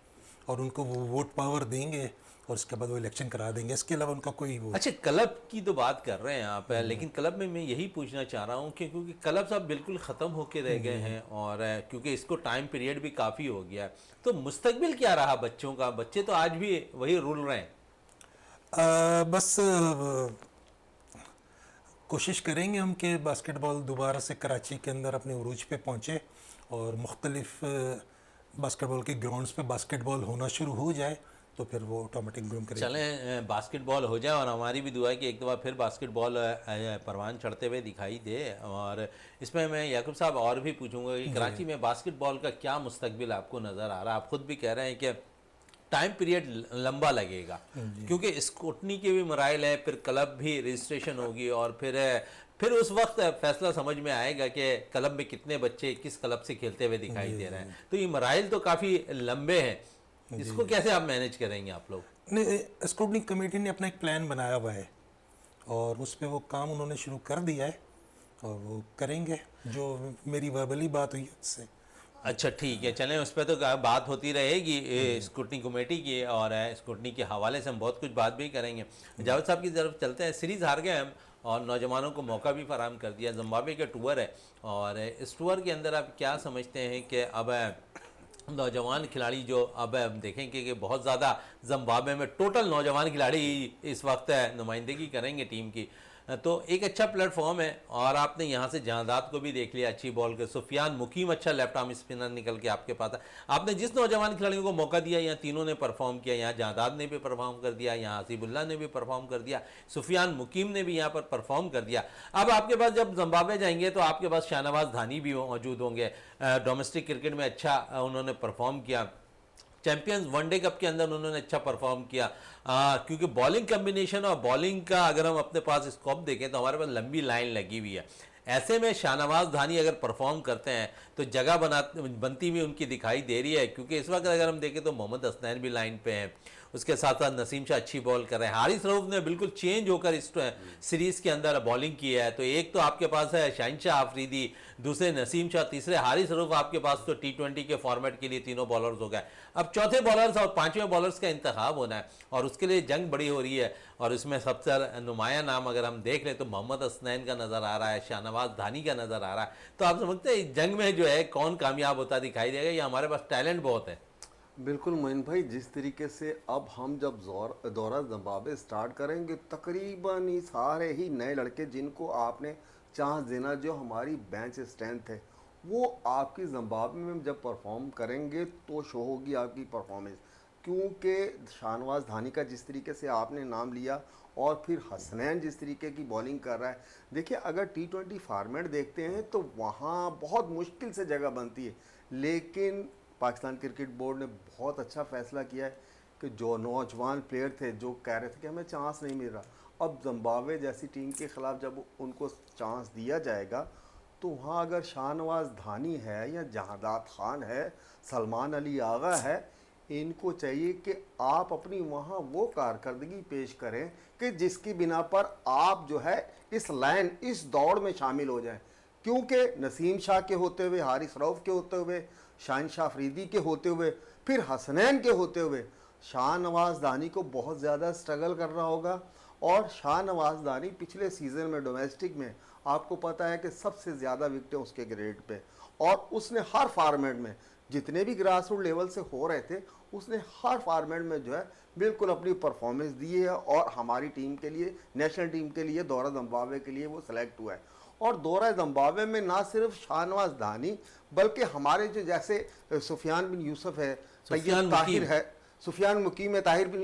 और उनको वो वोट पावर देंगे और उसके बाद वो इलेक्शन करा देंगे। इसके अलावा उनका कोई वो अच्छा, क्लब की तो बात कर रहे हैं आप, लेकिन क्लब में मैं यही पूछना चाह रहा हूँ कि क्योंकि क्लब सब बिल्कुल ख़त्म होके रह गए हैं और क्योंकि इसको टाइम पीरियड भी काफ़ी हो गया है, तो मुस्तकबिल क्या रहा बच्चों का? बच्चे तो आज भी वही रूल रहे हैं। बस कोशिश करेंगे हम कि बास्केटबॉल दोबारा से कराची के अंदर अपने उरूज पे पहुँचे और मुख्तलिफ बास्केटबॉल के ग्राउंड्स पे बास्केटबॉल होना शुरू हो जाए तो फिर वो ऑटोमेटिक ग्रूम करेंगे। चलें, बास्केटबॉल हो जाए और हमारी भी दुआ है कि एक दफ़ा फिर बास्केटबॉल परवान चढ़ते हुए दिखाई दे। और इसमें मैं याकूब साहब और भी पूछूंगा कि कराची में बास्केटबॉल का क्या मुस्तकबिल आपको नज़र आ रहा है? आप खुद भी कह रहे हैं कि टाइम पीरियड लंबा लगेगा क्योंकि स्क्रूटनी के भी मराइल है, फिर क्लब भी रजिस्ट्रेशन होगी और फिर उस वक्त फैसला समझ में आएगा कि क्लब में कितने बच्चे किस क्लब से खेलते हुए दिखाई दे रहे हैं। तो ये मराइल तो काफ़ी लंबे हैं, इसको कैसे आप मैनेज करेंगे आप लोग? नहीं, स्क्रूटनी कमेटी ने अपना एक प्लान बनाया हुआ है और उस पर वो काम उन्होंने शुरू कर दिया है और वो करेंगे जो मेरी वर्बली बात हुई उससे। अच्छा, ठीक है, चलें, उस पर तो बात होती रहेगी स्क्रूटनी कमेटी की और स्क्रूटनी के हवाले से हम बहुत कुछ बात भी करेंगे। जावेद साहब की तरफ चलते हैं। सीरीज़ हार गए हम और नौजवानों को मौका भी फराहम कर दिया। जिम्बाब्वे का टूर है और इस टूर के अंदर आप क्या समझते हैं कि अब नौजवान खिलाड़ी जो अब देखेंगे कि बहुत ज़्यादा जिम्बाब्वे में टोटल नौजवान खिलाड़ी इस वक्त नुमाइंदगी करेंगे टीम की, तो एक अच्छा प्लेटफॉर्म है। और आपने यहाँ से जहादात को भी देख लिया, अच्छी बॉल के सुफियान मुकीम अच्छा लेफ्ट आर्म स्पिनर निकल के आपके पास है। आपने जिस नौजवान खिलाड़ियों को मौका दिया यहाँ तीनों ने परफॉर्म किया। यहाँ जहादात ने भी परफॉर्म कर दिया, यहाँ हसीबुल्ला ने भी परफॉर्म कर दिया, सुफियान मुकीम ने भी यहाँ पर परफॉर्म कर दिया। अब आपके पास जब जिम्बाब्वे जाएंगे तो आपके पास शाहनवाज धानी भी मौजूद होंगे। डोमेस्टिक क्रिकेट में अच्छा उन्होंने परफॉर्म किया, चैंपियंस वनडे कप के अंदर उन्होंने अच्छा परफॉर्म किया क्योंकि बॉलिंग कम्बिनेशन और बॉलिंग का अगर हम अपने पास स्कोप देखें तो हमारे पास लंबी लाइन लगी हुई है। ऐसे में शाहनवाज धानी अगर परफॉर्म करते हैं तो जगह बनती हुई उनकी दिखाई दे रही है क्योंकि इस वक्त अगर हम देखें तो मोहम्मद हसनैन भी लाइन पे हैं, उसके साथ साथ नसीम शाह अच्छी बॉल कर रहे हैं, हारिस रऊफ ने बिल्कुल चेंज होकर इस सीरीज के अंदर बॉलिंग की है। तो एक तो आपके पास है शाहिनशाह आफरीदी, दूसरे नसीम शाह, तीसरे हारिस रऊफ, आपके पास तो T20 के फॉर्मेट के लिए तीनों बॉलर्स हो गए। अब चौथे बॉलर्स और पांचवें बॉलर्स का इंतखाब होना है और उसके लिए जंग बड़ी हो रही है। और इसमें सबसे नुमाया नाम अगर हम देख लें तो मोहम्मद हसनैन का नज़र आ रहा है, शाहनवाज धानी का नज़र आ रहा है। तो आप समझते हैं इस जंग में जो है कौन कामयाब होता दिखाई देगा, या हमारे पास टैलेंट बहुत है? बिल्कुल मोइन भाई, जिस तरीके से अब हम जब दौरा ज़िम्बाब्वे स्टार्ट करेंगे, तकरीबन ये सारे ही नए लड़के जिनको आपने चांस देना, जो हमारी बेंच स्ट्रेंथ है, वो आपकी ज़िम्बाब्वे में जब परफॉर्म करेंगे तो शो होगी आपकी परफॉर्मेंस। क्योंकि शाहनवाज धानी का जिस तरीके से आपने नाम लिया और फिर हसनैन जिस तरीके की बॉलिंग कर रहा है, देखिए अगर T20 फॉर्मेट देखते हैं तो वहाँ बहुत मुश्किल से जगह बनती है, लेकिन पाकिस्तान क्रिकेट बोर्ड ने बहुत अच्छा फैसला किया है कि जो नौजवान प्लेयर थे जो कह रहे थे कि हमें चांस नहीं मिल रहा, अब ज़िम्बाब्वे जैसी टीम के ख़िलाफ़ जब उनको चांस दिया जाएगा तो वहाँ अगर शाहनवाज धानी है या जहादात खान है, सलमान अली आगा है, इनको चाहिए कि आप अपनी वहाँ वो कारकर्दगी पेश करें कि जिसकी बिना पर आप जो है इस लाइन, इस दौड़ में शामिल हो जाएं। क्योंकि नसीम शाह के होते हुए, हारिस रऊफ के होते हुए, शाहिनशाह आफरीदी के होते हुए, फिर हसनैन के होते हुए शाहनवाज दानी को बहुत ज़्यादा स्ट्रगल करना होगा। और शाहनवाज दानी पिछले सीज़न में डोमेस्टिक में आपको पता है कि सबसे ज़्यादा विकेटें उसके ग्रेड पे, और उसने हर फार्मेट में जितने भी ग्रास रूट लेवल से हो रहे थे, उसने हर फार्मेट में जो है बिल्कुल अपनी परफॉर्मेंस दी है और हमारी टीम के लिए, नेशनल टीम के लिए, दौरा ज़िम्बाब्वे के लिए वो सेलेक्ट हुआ है। और दौरा ज़िम्बाब्वे में ना सिर्फ शाहनवाज दानी बल्कि हमारे जो जैसे सुफियान बिन यूसुफ है, तैयब ताहिर है, सुफियान मुकीम है, ताहिर बिन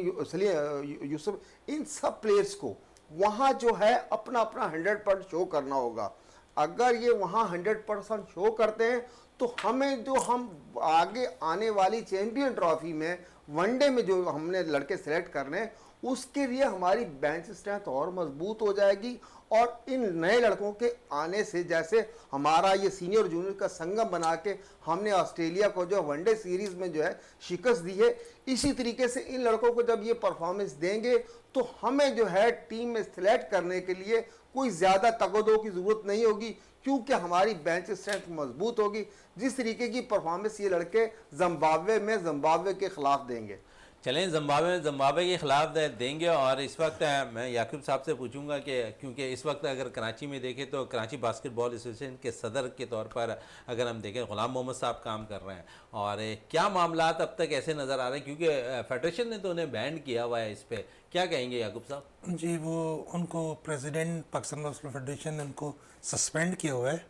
यूसुफ, इन सब प्लेयर्स को वहाँ जो है अपना अपना 100% शो करना होगा। अगर ये वहाँ 100% शो करते हैं तो हमें जो हम आगे आने वाली चैंपियन ट्रॉफी में, वनडे में जो हमने लड़के सेलेक्ट करने हैं, उसके लिए हमारी बेंच स्ट्रेंथ और मजबूत हो जाएगी। और इन नए लड़कों के आने से, जैसे हमारा ये सीनियर जूनियर का संगम बना के हमने ऑस्ट्रेलिया को जो वनडे सीरीज़ में जो है शिकस्त दी है, इसी तरीके से इन लड़कों को जब ये परफॉर्मेंस देंगे तो हमें जो है टीम में सिलेक्ट करने के लिए कोई ज़्यादा तगदो की ज़रूरत नहीं होगी, क्योंकि हमारी बेंच स्ट्रेंथ मजबूत होगी। जिस तरीके की परफॉर्मेंस ये लड़के ज़िम्बाब्वे के ख़िलाफ़ देंगे। चलें, ज़िम्बाब्वे के ख़िलाफ़ देंगे। और इस वक्त मैं याकूब साहब से पूछूंगा कि क्योंकि इस वक्त अगर कराची में देखें तो कराची बास्केटबॉल एसोसिएशन के सदर के तौर पर अगर हम देखें ग़ुलाम मोहम्मद साहब काम कर रहे हैं, और क्या मामला अब तक ऐसे नज़र आ रहे हैं, क्योंकि फेडरेशन ने तो उन्हें बैन किया हुआ है, इस पर क्या कहेंगे याकूब साहब? जी, वो उनको प्रेसिडेंट पाकिस्तान बास्केटबॉल फेडरेशन ने उनको सस्पेंड किया हुआ है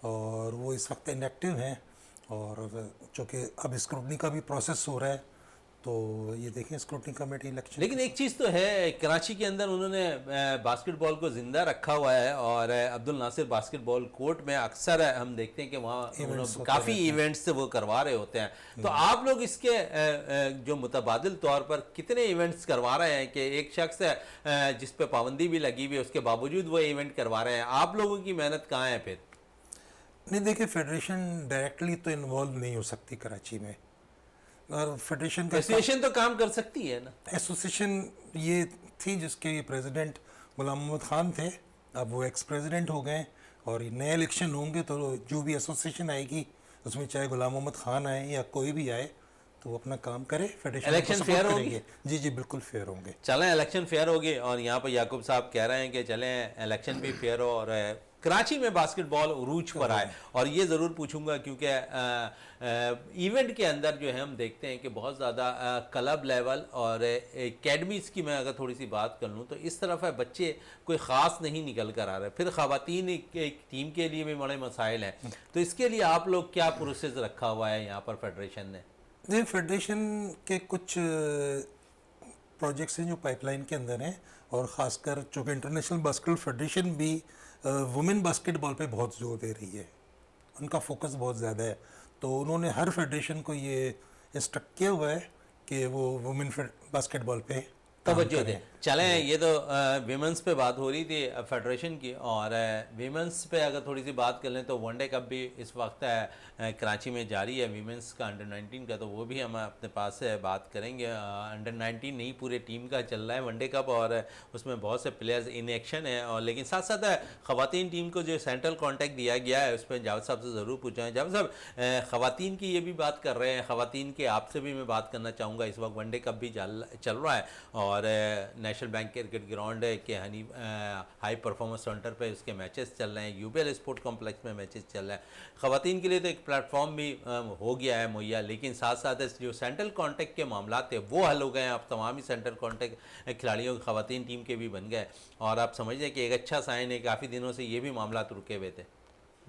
और वो इस वक्त इनएक्टिव हैं। और चूँकि अब स्क्रूटनी का भी प्रोसेस हो रहा है, तो ये देखें स्क्रूटनी कमेटी इलेक्शन। लेकिन एक चीज़ तो है, कराची के अंदर उन्होंने बास्केटबॉल को ज़िंदा रखा हुआ है और अब्दुल नासिर बास्केटबॉल कोर्ट में अक्सर हम देखते हैं कि वहाँ काफ़ी इवेंट्स वो करवा रहे होते हैं। तो आप लोग इसके जो मुतबादिल तौर पर कितने इवेंट्स करवा रहे हैं कि एक शख्स है जिस पे पाबंदी भी लगी हुई है, उसके बावजूद वो इवेंट करवा रहे हैं? आप लोगों की मेहनत कहाँ है फिर? नहीं, देखिए फेडरेशन डायरेक्टली तो इन्वॉल्व नहीं हो सकती कराची में, और फेडरेशन का एसोसिएशन तो काम कर सकती है ना। एसोसिएशन ये थी जिसके प्रेसिडेंट गुलाम मोहम्मद खान थे, अब वो एक्स प्रेसिडेंट हो गए और नए इलेक्शन होंगे तो जो भी एसोसिएशन आएगी उसमें चाहे गुलाम मोहम्मद खान आए या कोई भी आए तो वो अपना काम करे, फेडरेशन इलेक्शन फेयर होंगे। जी जी बिल्कुल फेयर होंगे। चलें, इलेक्शन फेयर होगी। और यहाँ पर याकूब साहब कह रहे हैं कि चलें इलेक्शन भी फेयर हो और कराची में बास्केटबॉल उरूज पर आए। और ये ज़रूर पूछूंगा क्योंकि इवेंट के अंदर जो है हम देखते हैं कि बहुत ज़्यादा क्लब लेवल और एकेडमीज़ की मैं अगर थोड़ी सी बात कर लूँ तो इस तरफ है बच्चे कोई ख़ास नहीं निकल कर आ रहे। फिर ख़वातीन एक टीम के लिए भी बड़े मसाइल हैं, तो इसके लिए आप लोग क्या प्रोसेस रखा हुआ है यहाँ पर फेडरेशन ने? नहीं, फेडरेशन के कुछ प्रोजेक्ट्स हैं जो पाइपलाइन के अंदर हैं, और ख़ासकर चूँकि इंटरनेशनल बास्केटबॉल फेडरेशन भी वुमेन बास्केटबॉल पे बहुत जोर दे रही है, उनका फोकस बहुत ज़्यादा है, तो उन्होंने हर फेडरेशन को ये इंस्ट्रक्ट किया हुआ है कि वो वुमेन बास्केटबॉल पे तवज्जो दें। चलें, ये तो विमेंस पे बात हो रही थी फेडरेशन की, और विमेंस पे अगर थोड़ी सी बात कर लें तो वनडे कप भी इस वक्त कराची में जारी है विमेंस का, अंडर 19 का, तो वो भी हम अपने पास से बात करेंगे। अंडर 19 नहीं, पूरे टीम का चल रहा है वनडे कप, और उसमें बहुत से प्लेयर्स इन एक्शन हैं, और लेकिन साथ साथ ख़वातीन टीम को जो सेंट्रल कॉन्टैक्ट दिया गया है उस पर जावेद साहब से ज़रूर पूछें। जावेद साहब, ख़वातीन की ये भी बात कर रहे हैं, ख़वातीन के आपसे भी मैं बात करना चाहूँगा। इस वक्त वनडे कप भी चल रहा है, और नेशनल बैंक क्रिकेट ग्राउंड के हनी हाई परफॉर्मेंस सेंटर पे उसके मैचेस चल रहे हैं, यूबीएल स्पोर्ट कॉम्प्लेक्स में मैचेस चल रहे हैं। ख़वातीन के लिए तो एक प्लेटफॉर्म भी हो गया है मुहैया, लेकिन साथ साथ जो सेंट्रल कॉन्टैक्ट के मामला थे वो हल हो गए हैं। अब तमाम ही सेंट्रल कॉन्टैक्ट खिलाड़ियों की ख़वातीन टीम के भी बन गए, और आप समझिए कि एक अच्छा साइन है। काफ़ी दिनों से ये भी मामला रुके हुए थे।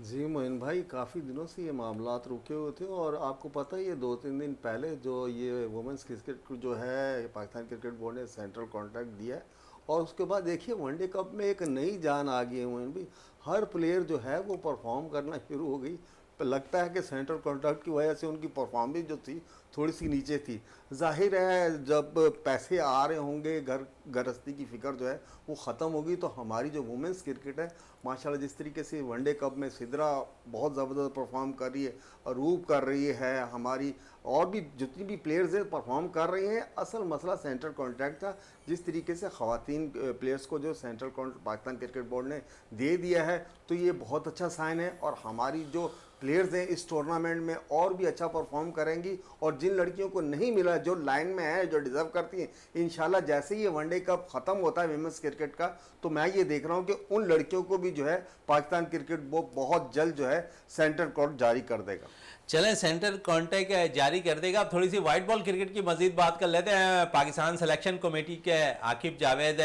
जी मोइन भाई, काफ़ी दिनों से ये मामलात रुके हुए थे, और आपको पता है ये 2-3 दिन पहले जो ये वुमेंस क्रिकेट जो है पाकिस्तान क्रिकेट बोर्ड ने सेंट्रल कॉन्ट्रैक्ट दिया है, और उसके बाद देखिए वनडे कप में एक नई जान आ गई है मोइन भाई। हर प्लेयर जो है वो परफॉर्म करना शुरू हो गई। तो लगता है कि सेंट्रल कॉन्ट्रैक्ट की वजह से उनकी परफॉर्मेंस जो थी थोड़ी सी नीचे थी। जाहिर है जब पैसे आ रहे होंगे, गृहस्थी की फ़िक्र जो है वो ख़त्म होगी, तो हमारी जो वुमेंस क्रिकेट है माशाल्लाह जिस तरीके से वनडे कप में सिद्रा बहुत ज़बरदस्त परफॉर्म कर रही है, अरूब कर रही है, हमारी और भी जितनी भी प्लेयर्स हैं परफॉर्म कर रही हैं। असल मसला सेंट्रल कॉन्ट्रैक्ट था, जिस तरीके से ख़वातीन प्लेयर्स को जो central contract Pakistan cricket board ने दे दिया है, तो ये बहुत अच्छा साइन है, और हमारी जो प्लेयर्स हैं इस टूर्नामेंट में और भी अच्छा परफॉर्म करेंगी, और जिन लड़कियों को नहीं मिला, जो लाइन में है, जो डिज़र्व करती हैं, इंशाल्लाह जैसे ही ये वनडे कप ख़त्म होता है विमेंस क्रिकेट का, तो मैं ये देख रहा हूँ कि उन लड़कियों को भी जो है पाकिस्तान क्रिकेट बोर्ड बहुत जल्द जो है सेंट्रल कॉन्ट्रैक्ट जारी कर देगा। चलें, सेंट्रल कॉन्टैक्ट जारी कर देगा। अब थोड़ी सी वाइट बॉल क्रिकेट की मजीद बात कर लेते हैं। पाकिस्तान सिलेक्शन कमेटी के आकिब जावेद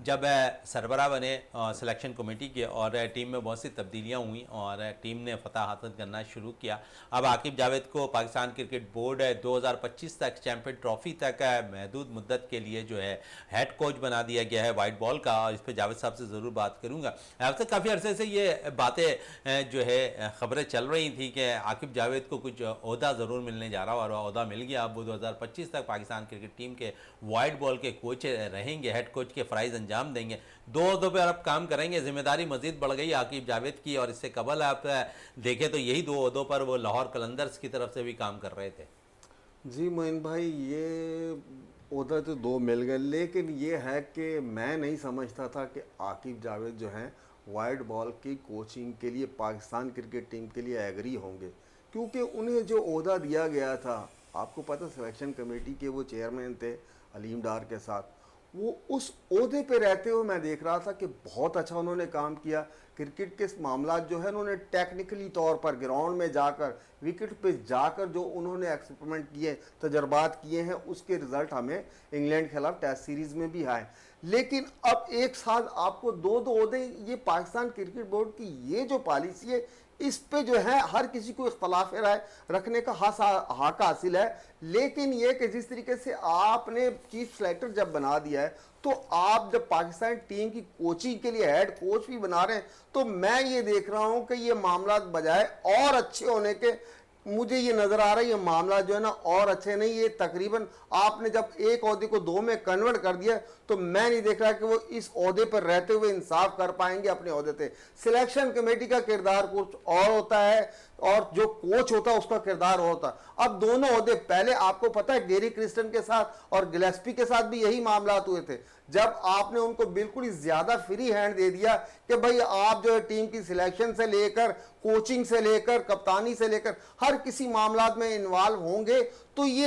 जब सरबरा बने सिलेक्शन कमेटी के, और टीम में बहुत सी तब्दीलियां हुई और टीम ने फतह हासिल करना शुरू किया। अब आकिब जावेद को पाकिस्तान क्रिकेट बोर्ड 2025 तक चैम्पियन ट्रॉफी तक महदूद मुद्दत के लिए जो है हेड कोच बना दिया गया है वाइट बॉल का, और इस पर जावेद साहब से ज़रूर बात करूँगा। अब तक काफ़ी अरसे से ये बातें जो है ख़बरें चल रही थी कि आकिब जावेद को कुछ ओहदा ज़रूर मिलने जा रहा, और ओहदा मिल गया। अब वो 2025 तक पाकिस्तान क्रिकेट टीम के वाइट बॉल के कोच रहेंगे, हेड कोच के फ़राइज़ अंजाम देंगे, 2 ओहदों पर अब काम करेंगे। जिम्मेदारी मज़ीद बढ़ गई आकिब जावेद की, और इससे कबल आप देखें तो यही 2 ओहदों पर वो लाहौर कलंदर्स की तरफ से भी काम कर रहे थे। जी मोइन भाई, ये ओहदा तो 2 मिल गए, लेकिन ये है कि मैं नहीं समझता था कि आकिब जावेद जो हैं वाइट बॉल की कोचिंग के लिए पाकिस्तान क्रिकेट टीम के लिए एग्री होंगे, क्योंकि उन्हें जो ओहदा दिया गया था, आपको पता सिलेक्शन कमेटी के वो चेयरमैन थे अलीम डार के साथ, वो उस ओहदे पे रहते हुए मैं देख रहा था कि बहुत अच्छा उन्होंने काम किया। क्रिकेट के मामला जो है उन्होंने टेक्निकली तौर पर ग्राउंड में जाकर, विकेट पे जाकर जो उन्होंने एक्सपेरिमेंट किए, तजर्बात किए हैं, उसके रिजल्ट हमें इंग्लैंड के खिलाफ टेस्ट सीरीज़ में भी आए। लेकिन अब एक साथ आपको 2-2 ओहदे, ये पाकिस्तान क्रिकेट बोर्ड की ये जो पॉलिसी है, इस पे जो है हर किसी को इख्तलाफ राय रखने का हक हासिल है। लेकिन ये कि जिस तरीके से आपने चीफ सेलेक्टर जब बना दिया है, तो आप जब पाकिस्तान टीम की कोचिंग के लिए हेड कोच भी बना रहे हैं, तो मैं ये देख रहा हूं कि ये मामला बजाय और अच्छे होने के, मुझे ये नज़र आ रहा है ये मामला जो है ना और अच्छे नहीं। ये तकरीबन आपने जब एक ओहदे को 2 में कन्वर्ट कर दिया, तो मैं नहीं देख रहा कि वो इस ओहदे पर रहते हुए इंसाफ कर पाएंगे अपने ओहदे से। सिलेक्शन कमेटी का किरदार कुछ और होता है, और जो कोच होता है उसका किरदार होता है। अब दोनों ओहदे, पहले आपको पता है गेरी क्रिस्टन के साथ और गिलेस्पी के साथ भी यही मामला हुए थे, जब आपने उनको बिल्कुल ही ज्यादा फ्री हैंड दे दिया कि भाई आप जो है टीम की सिलेक्शन से लेकर, कोचिंग से लेकर, कप्तानी से लेकर हर किसी मामलात में इन्वॉल्व होंगे, तो ये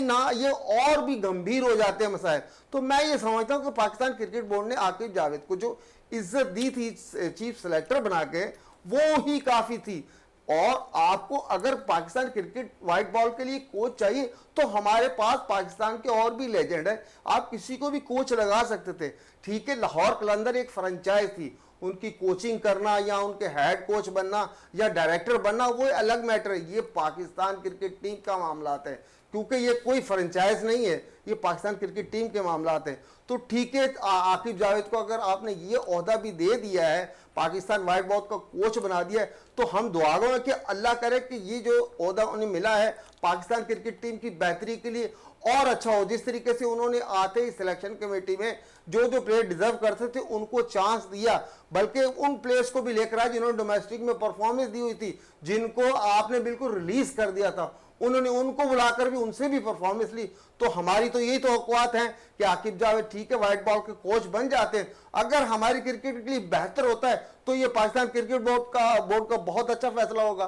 और भी गंभीर हो जाते हैं मसाइल। तो मैं ये समझता हूं कि पाकिस्तान क्रिकेट बोर्ड ने आकिब जावेद को जो इज्जत दी थी चीफ सेलेक्टर बना के, वो ही काफी थी। और आपको अगर पाकिस्तान क्रिकेट वाइट बॉल के लिए कोच चाहिए, तो हमारे पास पाकिस्तान के और भी लेजेंड है, आप किसी को भी कोच लगा सकते थे। ठीक है, लाहौर कलंदर एक फ्रेंचाइज थी, उनकी कोचिंग करना या उनके हेड कोच बनना या डायरेक्टर बनना वो अलग मैटर है। ये पाकिस्तान क्रिकेट टीम का मामला है, क्योंकि ये कोई फ्रेंचाइज नहीं है, ये पाकिस्तान क्रिकेट टीम के मामला हैं। तो ठीक है, आकिब जावेद को अगर आपने ये ओहदा भी दे दिया है, पाकिस्तान वाइट बॉल का कोच बना दिया है, तो हम दुआ गो हैं कि अल्लाह करे कि ये जो ओहदा उन्हें मिला है पाकिस्तान क्रिकेट टीम की बेहतरी के लिए और अच्छा हो। जिस तरीके से उन्होंने आते ही सिलेक्शन कमेटी में जो जो प्लेयर डिजर्व करते थे उनको चांस दिया, बल्कि उन प्लेयर्स को भी लेकर आए जिन्होंने डोमेस्टिक में परफॉर्मेंस दी हुई थी, जिनको आपने बिल्कुल रिलीज कर दिया था, उन्होंने उनको बुलाकर भी उनसे भी परफॉर्मेंस ली। तो हमारी तो यही तवक्कुआत है कि आकिब जावेद ठीक है व्हाइट बॉल के कोच बन जाते हैं, अगर हमारी क्रिकेट के लिए बेहतर होता है तो ये पाकिस्तान क्रिकेट बोर्ड का बहुत अच्छा फैसला होगा।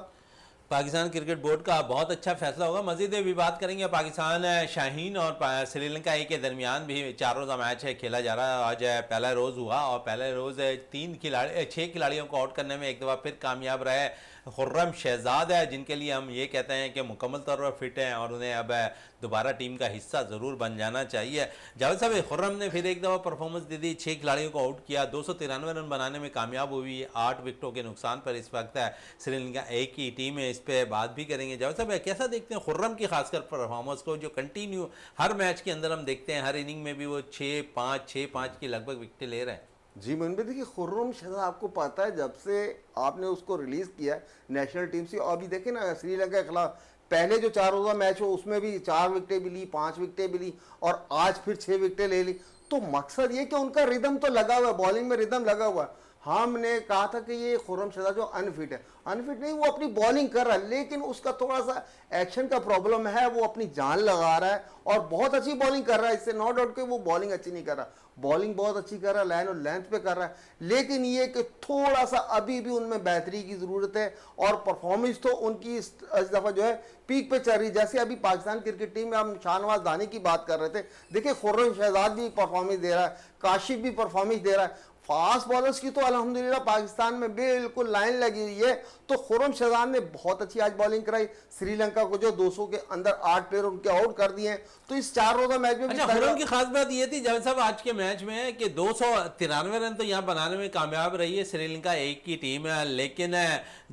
पाकिस्तान क्रिकेट बोर्ड का बहुत अच्छा फैसला होगा। मजीद भी बात करेंगे। पाकिस्तान शाहीन और श्रीलंका ए के दरमियान भी 4 रोज़ा मैच है खेला जा रहा है। आज पहला रोज़ हुआ और पहले रोज़ 6 खिलाड़ियों को आउट करने में एक दफ़ा फिर कामयाब रहे खुर्रम शहजाद है, जिनके लिए हम ये कहते हैं कि मुकम्मल तौर पर फिट हैं और उन्हें अब दोबारा टीम का हिस्सा ज़रूर बन जाना चाहिए। जावेद साहब, खुर्रम ने फिर एक दफ़ा परफॉर्मेंस दे दी, 6 खिलाड़ियों को आउट किया, 293 रन बनाने में कामयाब हुई, 8 विकेटों के नुकसान पर इस वक्त है श्रीलंका ए की टीम है। इस पर बात भी करेंगे। जावेद साहब, कैसा देखते हैं खुर्रम की खासकर परफॉर्मेंस को, जो कंटिन्यू हर मैच के अंदर हम देखते हैं, हर इनिंग में भी वो 6-5 की लगभग विकेटें ले रहे हैं? जी मन देखिए, खुर्रम शहजाद आपको पता है जब से आपने उसको रिलीज किया नेशनल टीम से, अभी देखे ना श्रीलंका के खिलाफ पहले जो 4 रोजा मैच हो उसमें भी 4 विकेटें भी ली, 5 विकेटें भी ली और आज फिर 6 विकेटें ले ली। तो मकसद ये कि उनका रिदम तो लगा हुआ है, बॉलिंग में रिदम लगा हुआ है। हमने कहा था कि ये खुर्रम शहजाद जो अनफिट है, अनफिट नहीं, वो अपनी बॉलिंग कर रहा है, लेकिन उसका थोड़ा सा एक्शन का प्रॉब्लम है, वो अपनी जान लगा रहा है और बहुत अच्छी बॉलिंग कर रहा है। इससे नो डाउट कि वो बॉलिंग अच्छी नहीं कर रहा, बॉलिंग बहुत अच्छी कर रहा है, लाइन और लेंथ पे कर रहा है, लेकिन ये कि थोड़ा सा अभी भी उनमें बेहतरी की ज़रूरत है और परफॉर्मेंस तो उनकी इस दफ़ा जो है पीक पे चल रही है। जैसे अभी पाकिस्तान क्रिकेट टीम में हम शाहनवाज दानी की बात कर रहे थे, देखिए खुर्रम शहजाद भी परफॉर्मेंस दे रहा है, काशिफ भी परफॉर्मेंस दे रहा है, फास्ट बॉलर्स की तो अल्हम्दुलिल्लाह पाकिस्तान में बिल्कुल लाइन लगी हुई है। तो खुर्रम शहजाद ने बहुत अच्छी आज बॉलिंग कराई, श्रीलंका को जो 200 के अंदर 8 प्लेयर उनके आउट कर दिए हैं। तो इस 4 रोजा मैच में अच्छा, खुर्रम की खास बात ये थी जावेद साहब आज के मैच में कि 293 रन तो यहाँ बनाने में कामयाब रही है श्रीलंका एक की टीम है, लेकिन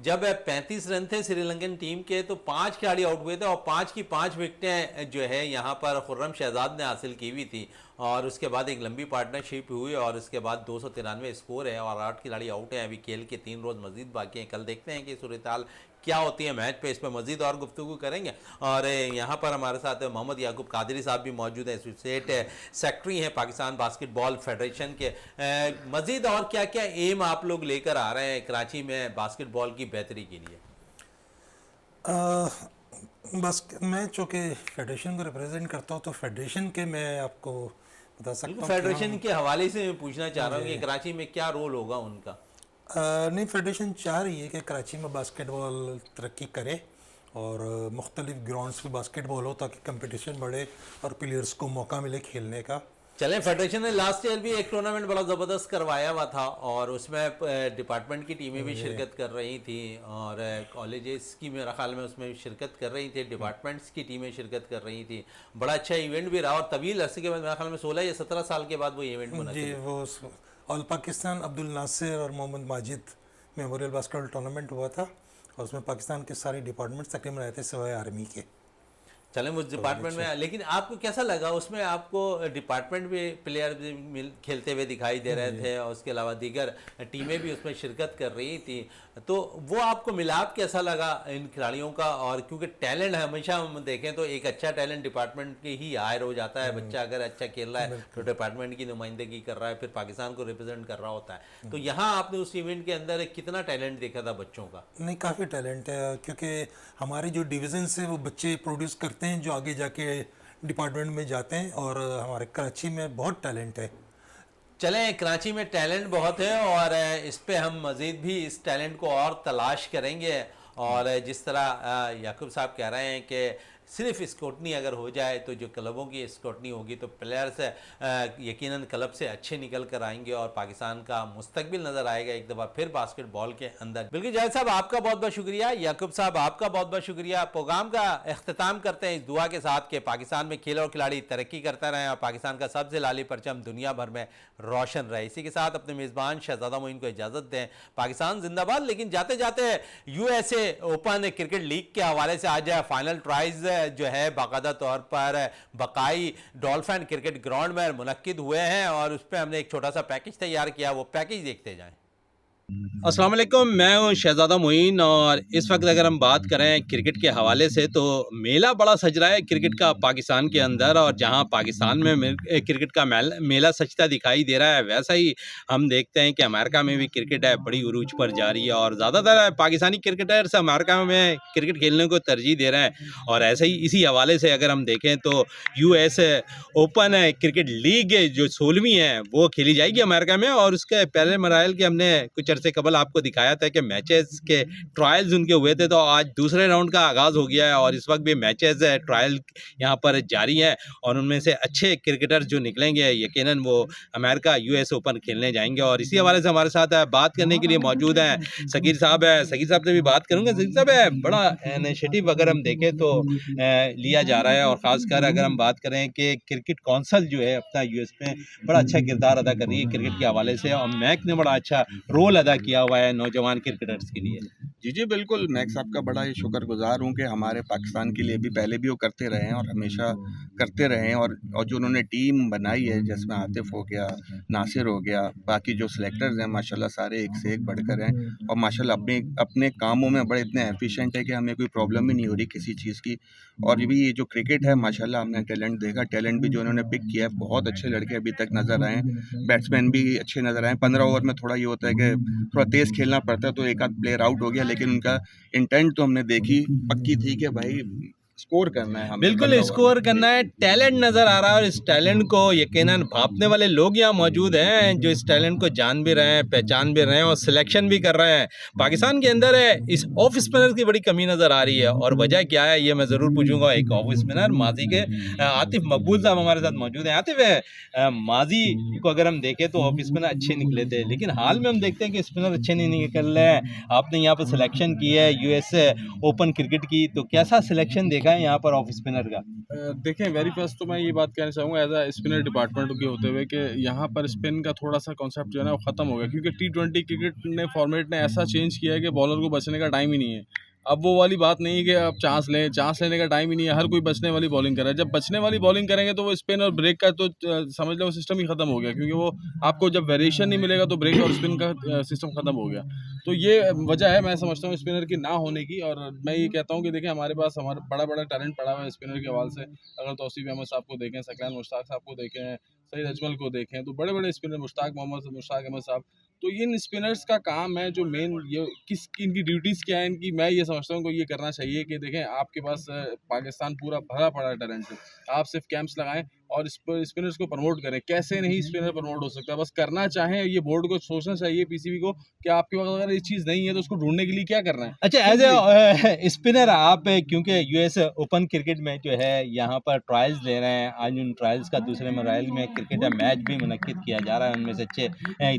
जब 35 रन थे श्रीलंकन टीम के तो 5 खिलाड़ी आउट हुए थे और 5 की 5 विकेटें जो है यहाँ पर खुर्रम शहजाद ने हासिल की हुई थी और उसके बाद एक लंबी पार्टनरशिप हुई और उसके बाद 293 स्कोर है और 8 खिलाड़ी आउट हैं। अभी खेल के 3 रोज़ मजीद बाकी हैं, कल देखते हैं कि सूरत क्या होती है मैच पे, इस पर मजीद और गुफ्तगू करेंगे। और यहाँ पर हमारे साथ मोहम्मद याकूब कादरी साहब भी मौजूद हैं, एसोसिएट सेक्रेटरी हैं पाकिस्तान बास्केटबॉल फेडरेशन के। मजीद और क्या क्या एम आप लोग लेकर आ रहे हैं कराची में बास्केटबॉल की बेहतरी के लिए? बस मैं चूँकि फेडरेशन को रिप्रेजेंट करता हूँ तो फेडरेशन के मैं आपको बता सकता हूँ। फेडरेशन के हवाले से मैं पूछना चाह रहा हूँ कि कराची में क्या रोल होगा उनका? नहीं, फेडरेशन चाह रही है कि कराची में बास्केटबॉल तरक्की करे और मुख्तलिफ ग्राउंड्स पे बास्केटबॉल हो ताकि कंपटीशन बढ़े और प्लेयर्स को मौका मिले खेलने का। चलें, फेडरेशन ने लास्ट ईयर भी एक टूर्नामेंट बड़ा ज़बरदस्त करवाया हुआ था और उसमें डिपार्टमेंट की टीमें भी शिरकत कर रही थी और कॉलेजेस की मेरा ख्याल में उसमें शिरकत कर रही थी, डिपार्टमेंट्स की टीमें शिरकत कर रही थी। बड़ा अच्छा इवेंट भी रहा और तवील अरसे के बाद मेरे ख्याल में 16 या 17 साल के बाद वो इवेंट बना जी, वो ऑल पाकिस्तान अब्दुल नासिर और Mohammad Majid memorial basketball tournament हुआ था और उसमें पाकिस्तान के सारे डिपार्टमेंट्स तकरीबन आए थे सिवाय आर्मी के। चलें उस डिपार्टमेंट में, लेकिन आपको कैसा लगा उसमें? आपको डिपार्टमेंट में प्लेयर भी खेलते हुए दिखाई दे रहे थे और उसके अलावा दीगर टीमें भी उसमें शिरकत कर रही थी, तो वो आपको मिलाप कैसा लगा इन खिलाड़ियों का? और क्योंकि टैलेंट है, हमेशा हम देखें तो एक अच्छा टैलेंट डिपार्टमेंट के ही हायर हो जाता है। बच्चा अगर अच्छा खेल रहा है तो डिपार्टमेंट की नुमाइंदगी कर रहा है, फिर पाकिस्तान को रिप्रेजेंट कर रहा होता है। तो यहाँ आपने उस इवेंट के अंदर कितना टैलेंट देखा था बच्चों का? नहीं, काफ़ी टैलेंट है क्योंकि हमारे जो डिवीज़न से वो बच्चे प्रोड्यूस करते हैं जो आगे जाके डिपार्टमेंट में जाते हैं और हमारे कराची में बहुत टैलेंट है। चलें, कराची में टैलेंट बहुत है और इस पे हम मज़ीद भी इस टैलेंट को और तलाश करेंगे। और जिस तरह याकूब साहब कह रहे हैं कि सिर्फ स्क्रूटनी अगर हो जाए तो जो क्लबों की स्क्रूटनी होगी तो प्लेयर्स यकीनन क्लब से अच्छे निकल कर आएंगे और पाकिस्तान का मुस्तकबिल नज़र आएगा एक दफ़ा फिर बास्केटबॉल के अंदर। बिल्कुल जावेद साहब, आपका बहुत बहुत शुक्रिया। याकूब साहब, आपका बहुत बहुत शुक्रिया। प्रोग्राम का अख्ताम करते हैं इस दुआ के साथ कि पाकिस्तान में खेल और खिलाड़ी तरक्की करता रहे और पाकिस्तान का सबसे लाली परचम दुनिया भर में रोशन रहे। इसी के साथ अपने मेज़बान शहजादा मोइन को इजाज़त दें। पाकिस्तान जिंदाबाद। लेकिन जाते जाते USA ओपन क्रिकेट लीग के हवाले से आज फाइनल ट्राइज जो है बाकायदा तौर पर बकाई डॉल्फिन क्रिकेट ग्राउंड में मुनक्किद हुए हैं और उस पर हमने एक छोटा सा पैकेज तैयार किया, वो पैकेज देखते जाएं। अस्सलाम वालेकुम, मैं हूं शहजादा मोइन और इस वक्त अगर हम बात करें क्रिकेट के हवाले से तो मेला बड़ा सज रहा है क्रिकेट का पाकिस्तान के अंदर। और जहां पाकिस्तान में क्रिकेट का मेला सजता दिखाई दे रहा है, वैसा ही हम देखते हैं कि अमेरिका में भी क्रिकेट है बड़ी उरूज पर जा रही है और ज़्यादातर पाकिस्तानी क्रिकेटर्स अमेरिका में क्रिकेट खेलने को तरजीह दे रहे हैं। और ऐसे ही इसी हवाले से अगर हम देखें तो US ओपन क्रिकेट लीग जो 16वीं है वो खेली जाएगी अमेरिका में। और उसके पहले मराइल के हमने कुछ अरसे कबल आपको दिखाया था कि मैचेस के ट्रायल्स उनके हुए थे, तो आज दूसरे राउंड का आगाज़ हो गया है और इस वक्त भी मैचेस ट्रायल यहाँ पर जारी हैं। और उनमें से अच्छे क्रिकेटर्स जो निकलेंगे यकीनन वो अमेरिका US ओपन खेलने जाएंगे। और इसी हवाले से हमारे साथ बात करने के लिए मौजूद हैं सकीर साहब है। सकीर साहब से भी बात करूँगा। सकीर साहब है, बड़ा इनिशिएटिव अगर हम देखें तो लिया जा रहा है और ख़ासकर अगर हम बात करें कि क्रिकेट काउंसिल जो है अपना US में बड़ा अच्छा किरदार अदा कर रही है क्रिकेट के हवाले से, और मैक ने बड़ा अच्छा रोल अदा किया हुआ है नौजवान क्रिकेटर्स के लिए। जी बिल्कुल, मैं साहब का बड़ा ही शुक्रगुजार हूँ कि हमारे पाकिस्तान के लिए भी पहले भी वो करते रहे हैं और हमेशा करते रहे हैं। और जो उन्होंने टीम बनाई है जिसमें आतिफ हो गया, नासिर हो गया, बाकी जो सिलेक्टर्स हैं माशाल्लाह सारे एक से एक बढ़कर हैं और माशाल्लाह अपने अपने कामों में बड़े इतने एफिशिएंट है कि हमें कोई प्रॉब्लम ही नहीं हो रही किसी चीज़ की। और ये जो क्रिकेट है माशाल्लाह हमने टैलेंट देखा, टैलेंट भी जो उन्होंने पिक किया है, बहुत अच्छे लड़के अभी तक नज़र आए हैं, बैट्समैन भी अच्छे नज़र आए। 15 ओवर में थोड़ा ये होता है कि थोड़ा तेज़ खेलना पड़ता है तो एक आध प्लेयर आउट हो गया, लेकिन उनका इंटेंट तो हमने देखी पक्की थी कि भाई स्कोर करना है हमें। बिल्कुल स्कोर करना है, टैलेंट नज़र आ रहा है और इस टैलेंट को यकीनन भांपने वाले लोग यहाँ मौजूद हैं जो इस टैलेंट को जान भी रहे हैं, पहचान भी रहे हैं और सिलेक्शन भी कर रहे हैं। पाकिस्तान के अंदर है इस ऑफ स्पिनर की बड़ी कमी नज़र आ रही है और वजह क्या है ये मैं ज़रूर पूछूंगा। एक ऑफ स्पिनर माजी के आतिफ मकबूल साहब हमारे साथ मौजूद हैं। आतिफ है, माजी को अगर हम देखें तो ऑफ स्पिनर अच्छे निकले थे, लेकिन हाल में हम देखते हैं कि स्पिनर अच्छे नहीं निकल रहे हैं। आपने यहाँ पर सिलेक्शन की है US ओपन क्रिकेट की, तो कैसा सिलेक्शन देखा है यहाँ पर ऑफ स्पिनर का? देखें, वेरी फर्स्ट तो मैं ये बात कहना चाहूँगा एज अ स्पिनर डिपार्टमेंट के होते हुए कि यहाँ पर स्पिन का थोड़ा सा कॉन्सेप्ट जो है ना वो ख़त्म हो गया, क्योंकि T20 क्रिकेट ने फॉर्मेट ने ऐसा चेंज किया है कि बॉलर को बचने का टाइम ही नहीं है। अब वो वाली बात नहीं है कि अब चांस लेने का टाइम ही नहीं है, हर कोई बचने वाली बॉलिंग कर रहा है। जब बचने वाली बॉलिंग करेंगे तो वो स्पिन और ब्रेक का तो समझ लो सिस्टम ही ख़त्म हो गया, क्योंकि वो आपको जब वेरिएशन नहीं मिलेगा तो ब्रेक और स्पिन का सिस्टम ख़त्म हो गया। तो ये वजह है मैं समझता हूँ स्पिनर की ना होने की। और मैं ये कहता हूँ कि देखें हमारे पास बड़ा बड़ा टैलेंट पड़ा हुआ है स्पिनर के हवाले से। अगर तौसीफ अहमद साहब को देखें, सकलैन मुश्ताक साहब को देखें, सईद अजमल को देखें, तो बड़े बड़े स्पिनर, मुश्ताक अहमद साहब, तो इन स्पिनर्स का काम है जो मेन ये इनकी ड्यूटीज़ क्या है इनकी, मैं ये समझता हूँ कि ये करना चाहिए कि देखें आपके पास पाकिस्तान पूरा भरा पड़ा टैलेंट है, आप सिर्फ कैंप्स लगाएं और स्पिनर्स को प्रमोट करें। कैसे नहीं स्पिनर प्रमोट हो सकता, बस करना चाहें। ये बोर्ड को सोचना चाहिए, PCB को, कि आपके पास अगर ये चीज़ नहीं है तो उसको ढूंढने के लिए क्या करना है। अच्छा, एज ए स्पिनर आप, क्योंकि US ओपन क्रिकेट में जो है यहाँ पर ट्रायल्स ले रहे हैं, आज उन ट्रायल्स का दूसरे मराइल में क्रिकेट मैच भी मुनक्किद किया जा रहा है, उनमें से अच्छे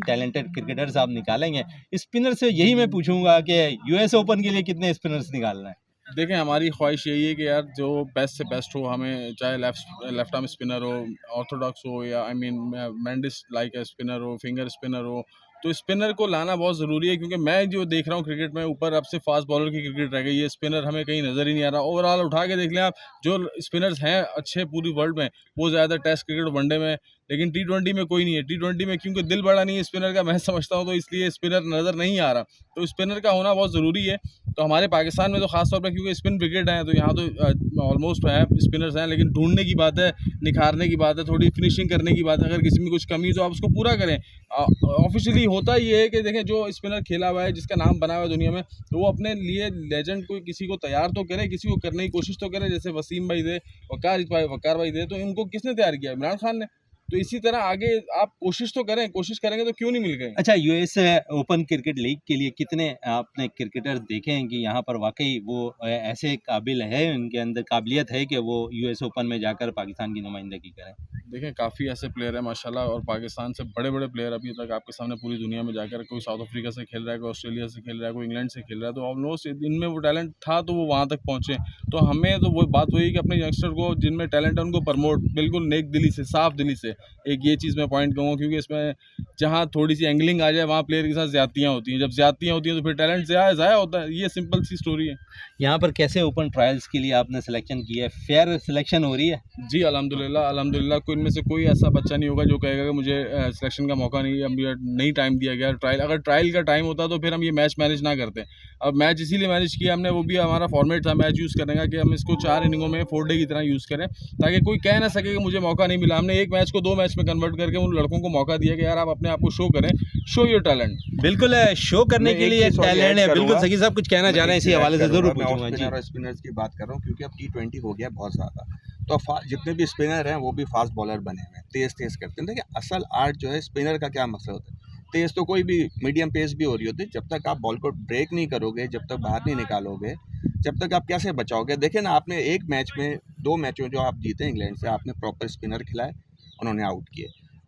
टैलेंटेड क्रिकेटर्स आप निकालेंगे। स्पिनर से यही मैं पूछूंगा कि US ओपन के लिए कितने स्पिनर्स निकालना है? देखें, हमारी ख्वाहिश यही है कि यार जो बेस्ट से बेस्ट हो, हमें चाहे लेफ्ट आर्म स्पिनर हो, ऑर्थोडॉक्स हो, या मैंडिस लाइक स्पिनर हो, फिंगर स्पिनर हो, तो स्पिनर को लाना बहुत ज़रूरी है। क्योंकि मैं जो देख रहा हूँ क्रिकेट में ऊपर अब से फास्ट बॉलर की क्रिकेट रह गई है, स्पिनर हमें कहीं नज़र ही नहीं आ रहा। ओवरऑल उठा के देख लें आप, जो स्पिनर्स हैं अच्छे पूरी वर्ल्ड में वो ज़्यादा टेस्ट क्रिकेट वनडे में, लेकिन T20 में कोई नहीं है। T20 में क्योंकि दिल बड़ा नहीं है स्पिनर का, मैं समझता हूँ, तो इसलिए स्पिनर नज़र नहीं आ रहा। तो स्पिनर का होना बहुत ज़रूरी है। तो हमारे पाकिस्तान में तो ख़ास तौर पर क्योंकि स्पिन क्रिकेट है तो यहाँ तो ऑलमोस्ट है स्पिनर्स हैं, लेकिन ढूंढने की बात है, निखारने की बात है, थोड़ी फिनिशिंग करने की बात है। अगर किसी में कुछ कमी तो आप उसको पूरा करें। ऑफिशियली होता ये है कि देखें जो स्पिनर खेला हुआ है, जिसका नाम बना हुआ है दुनिया में, तो वो अपने लिए लेजेंड को किसी को तैयार तो करे, किसी को करने की कोशिश तो करे। जैसे वसीम भाई थे, वकार भाई थे, तो इनको किसने तैयार किया? इमरान खान ने। तो इसी तरह आगे आप कोशिश तो करें, कोशिश करेंगे तो क्यों नहीं मिल गए। अच्छा, US ओपन क्रिकेट लीग के लिए कितने आपने क्रिकेटर्स देखे हैं कि यहाँ पर वाकई वो ऐसे काबिल है, उनके अंदर काबिलियत है कि वो US ओपन में जाकर पाकिस्तान की नुमाइंदगी करें? देखें, काफ़ी ऐसे प्लेयर हैं माशाल्लाह, और पाकिस्तान से बड़े बड़े प्लेयर अभी तक आपके सामने पूरी दुनिया में जाकर, कोई साउथ अफ्रीका से खेल रहा है, कोई ऑस्ट्रेलिया से खेल रहा है, कोई इंग्लैंड से खेल रहा है। तो ऑलमोस्ट इनमें वो टैलेंट था तो वो वहाँ तक पहुँचे। तो हमें तो वो बात वही कि अपने यंगस्टर को जिनमें टैलेंट है उनको प्रमोट बिल्कुल नेक दिली से, साफ दिली से। एक ये चीज़ मैं पॉइंट कहूँगा, क्योंकि इसमें जहाँ थोड़ी सी एंगलिंग आ जाए वहाँ प्लेयर के साथ ज़्यादतियाँ होती हैं। जब ज़्यादतियाँ होती हैं तो फिर टैलेंट ज़ाया होता है। ये सिंपल सी स्टोरी है। यहाँ पर कैसे ओपन ट्रायल्स के लिए आपने सिलेक्शन किया है? फेयर सिलेक्शन हो रही है? जी अल्हम्दुलिल्लाह, कोई इनमें से कोई ऐसा बच्चा नहीं होगा जो कहेगा कि मुझे सिलेक्शन का मौका नहीं टाइम दिया गया। अगर ट्रायल का टाइम होता तो फिर हम ये मैच मैनेज ना करते। अब मैच इसीलिए मैनेज किया हमने, वो भी हमारा फॉर्मेट था मैच यूज़ करने का कि हम इसको 4 इनिंगों में 4 डे की तरह यूज़ करें, ताकि कोई कह ना सके कि मुझे मौका नहीं मिला। हमने एक मैच को 2 मैच में कन्वर्ट करके उन लड़कों को मौका दिया कि यार आप अपने आप को शो करें, शो योर टैलेंट। बिल्कुल है, शो करने मैं के एक लिए चीज़ और टैलेंट ऐड है। बिल्कुल करूँगा। सकी साहब कुछ कहना चाह रहे हैं, इसी हवाले से जरूर पूछूंगा जी। और स्पिनर्स की बात कर रहा हूँ क्योंकि अब T20 हो गया बहुत ज़्यादा, तो जितने भी स्पिनर हैं वो भी फास्ट बॉलर बने हुए हैं, तेज़ करते हैं। देखिए असल आर्ट जो है स्पिनर का क्या मकसद होता है, तेज़ तो कोई भी मीडियम पेस भी हो रही होती है, जब तक आप बॉल को ब्रेक नहीं करोगे, जब तक बाहर नहीं निकालोगे, जब तक आप कैसे बचाओगे। देखिए ना, आपने एक मैच में 2 मैचों जो आप जीते इंग्लैंड से, आपने प्रॉपर स्पिनर खिलाए, उन्होंने आउट किए।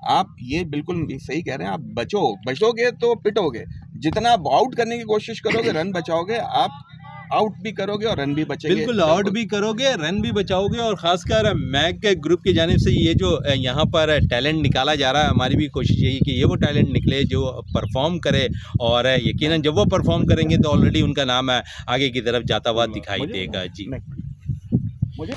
आप ये बिल्कुल सही कह रहे हैं, आप बचोगे तो पिटोगे। जितना आप आउट करने की कोशिश करोगे, रन बचाओगे, आप आउट भी करोगे और रन भी बचेंगे। बिल्कुल आउट भी करोगे, रन भी बचाओगे, और खासकर मैक के ग्रुप की जानिब से ये जो यहाँ पर टैलेंट निकाला जा रहा है, हमारी भी कोशिश यही कि ये वो टैलेंट निकले जो परफॉर्म करे, और यकीनन जब वो परफॉर्म करेंगे तो ऑलरेडी उनका नाम है आगे की तरफ जाता हुआ दिखाई देगा जी। मुझे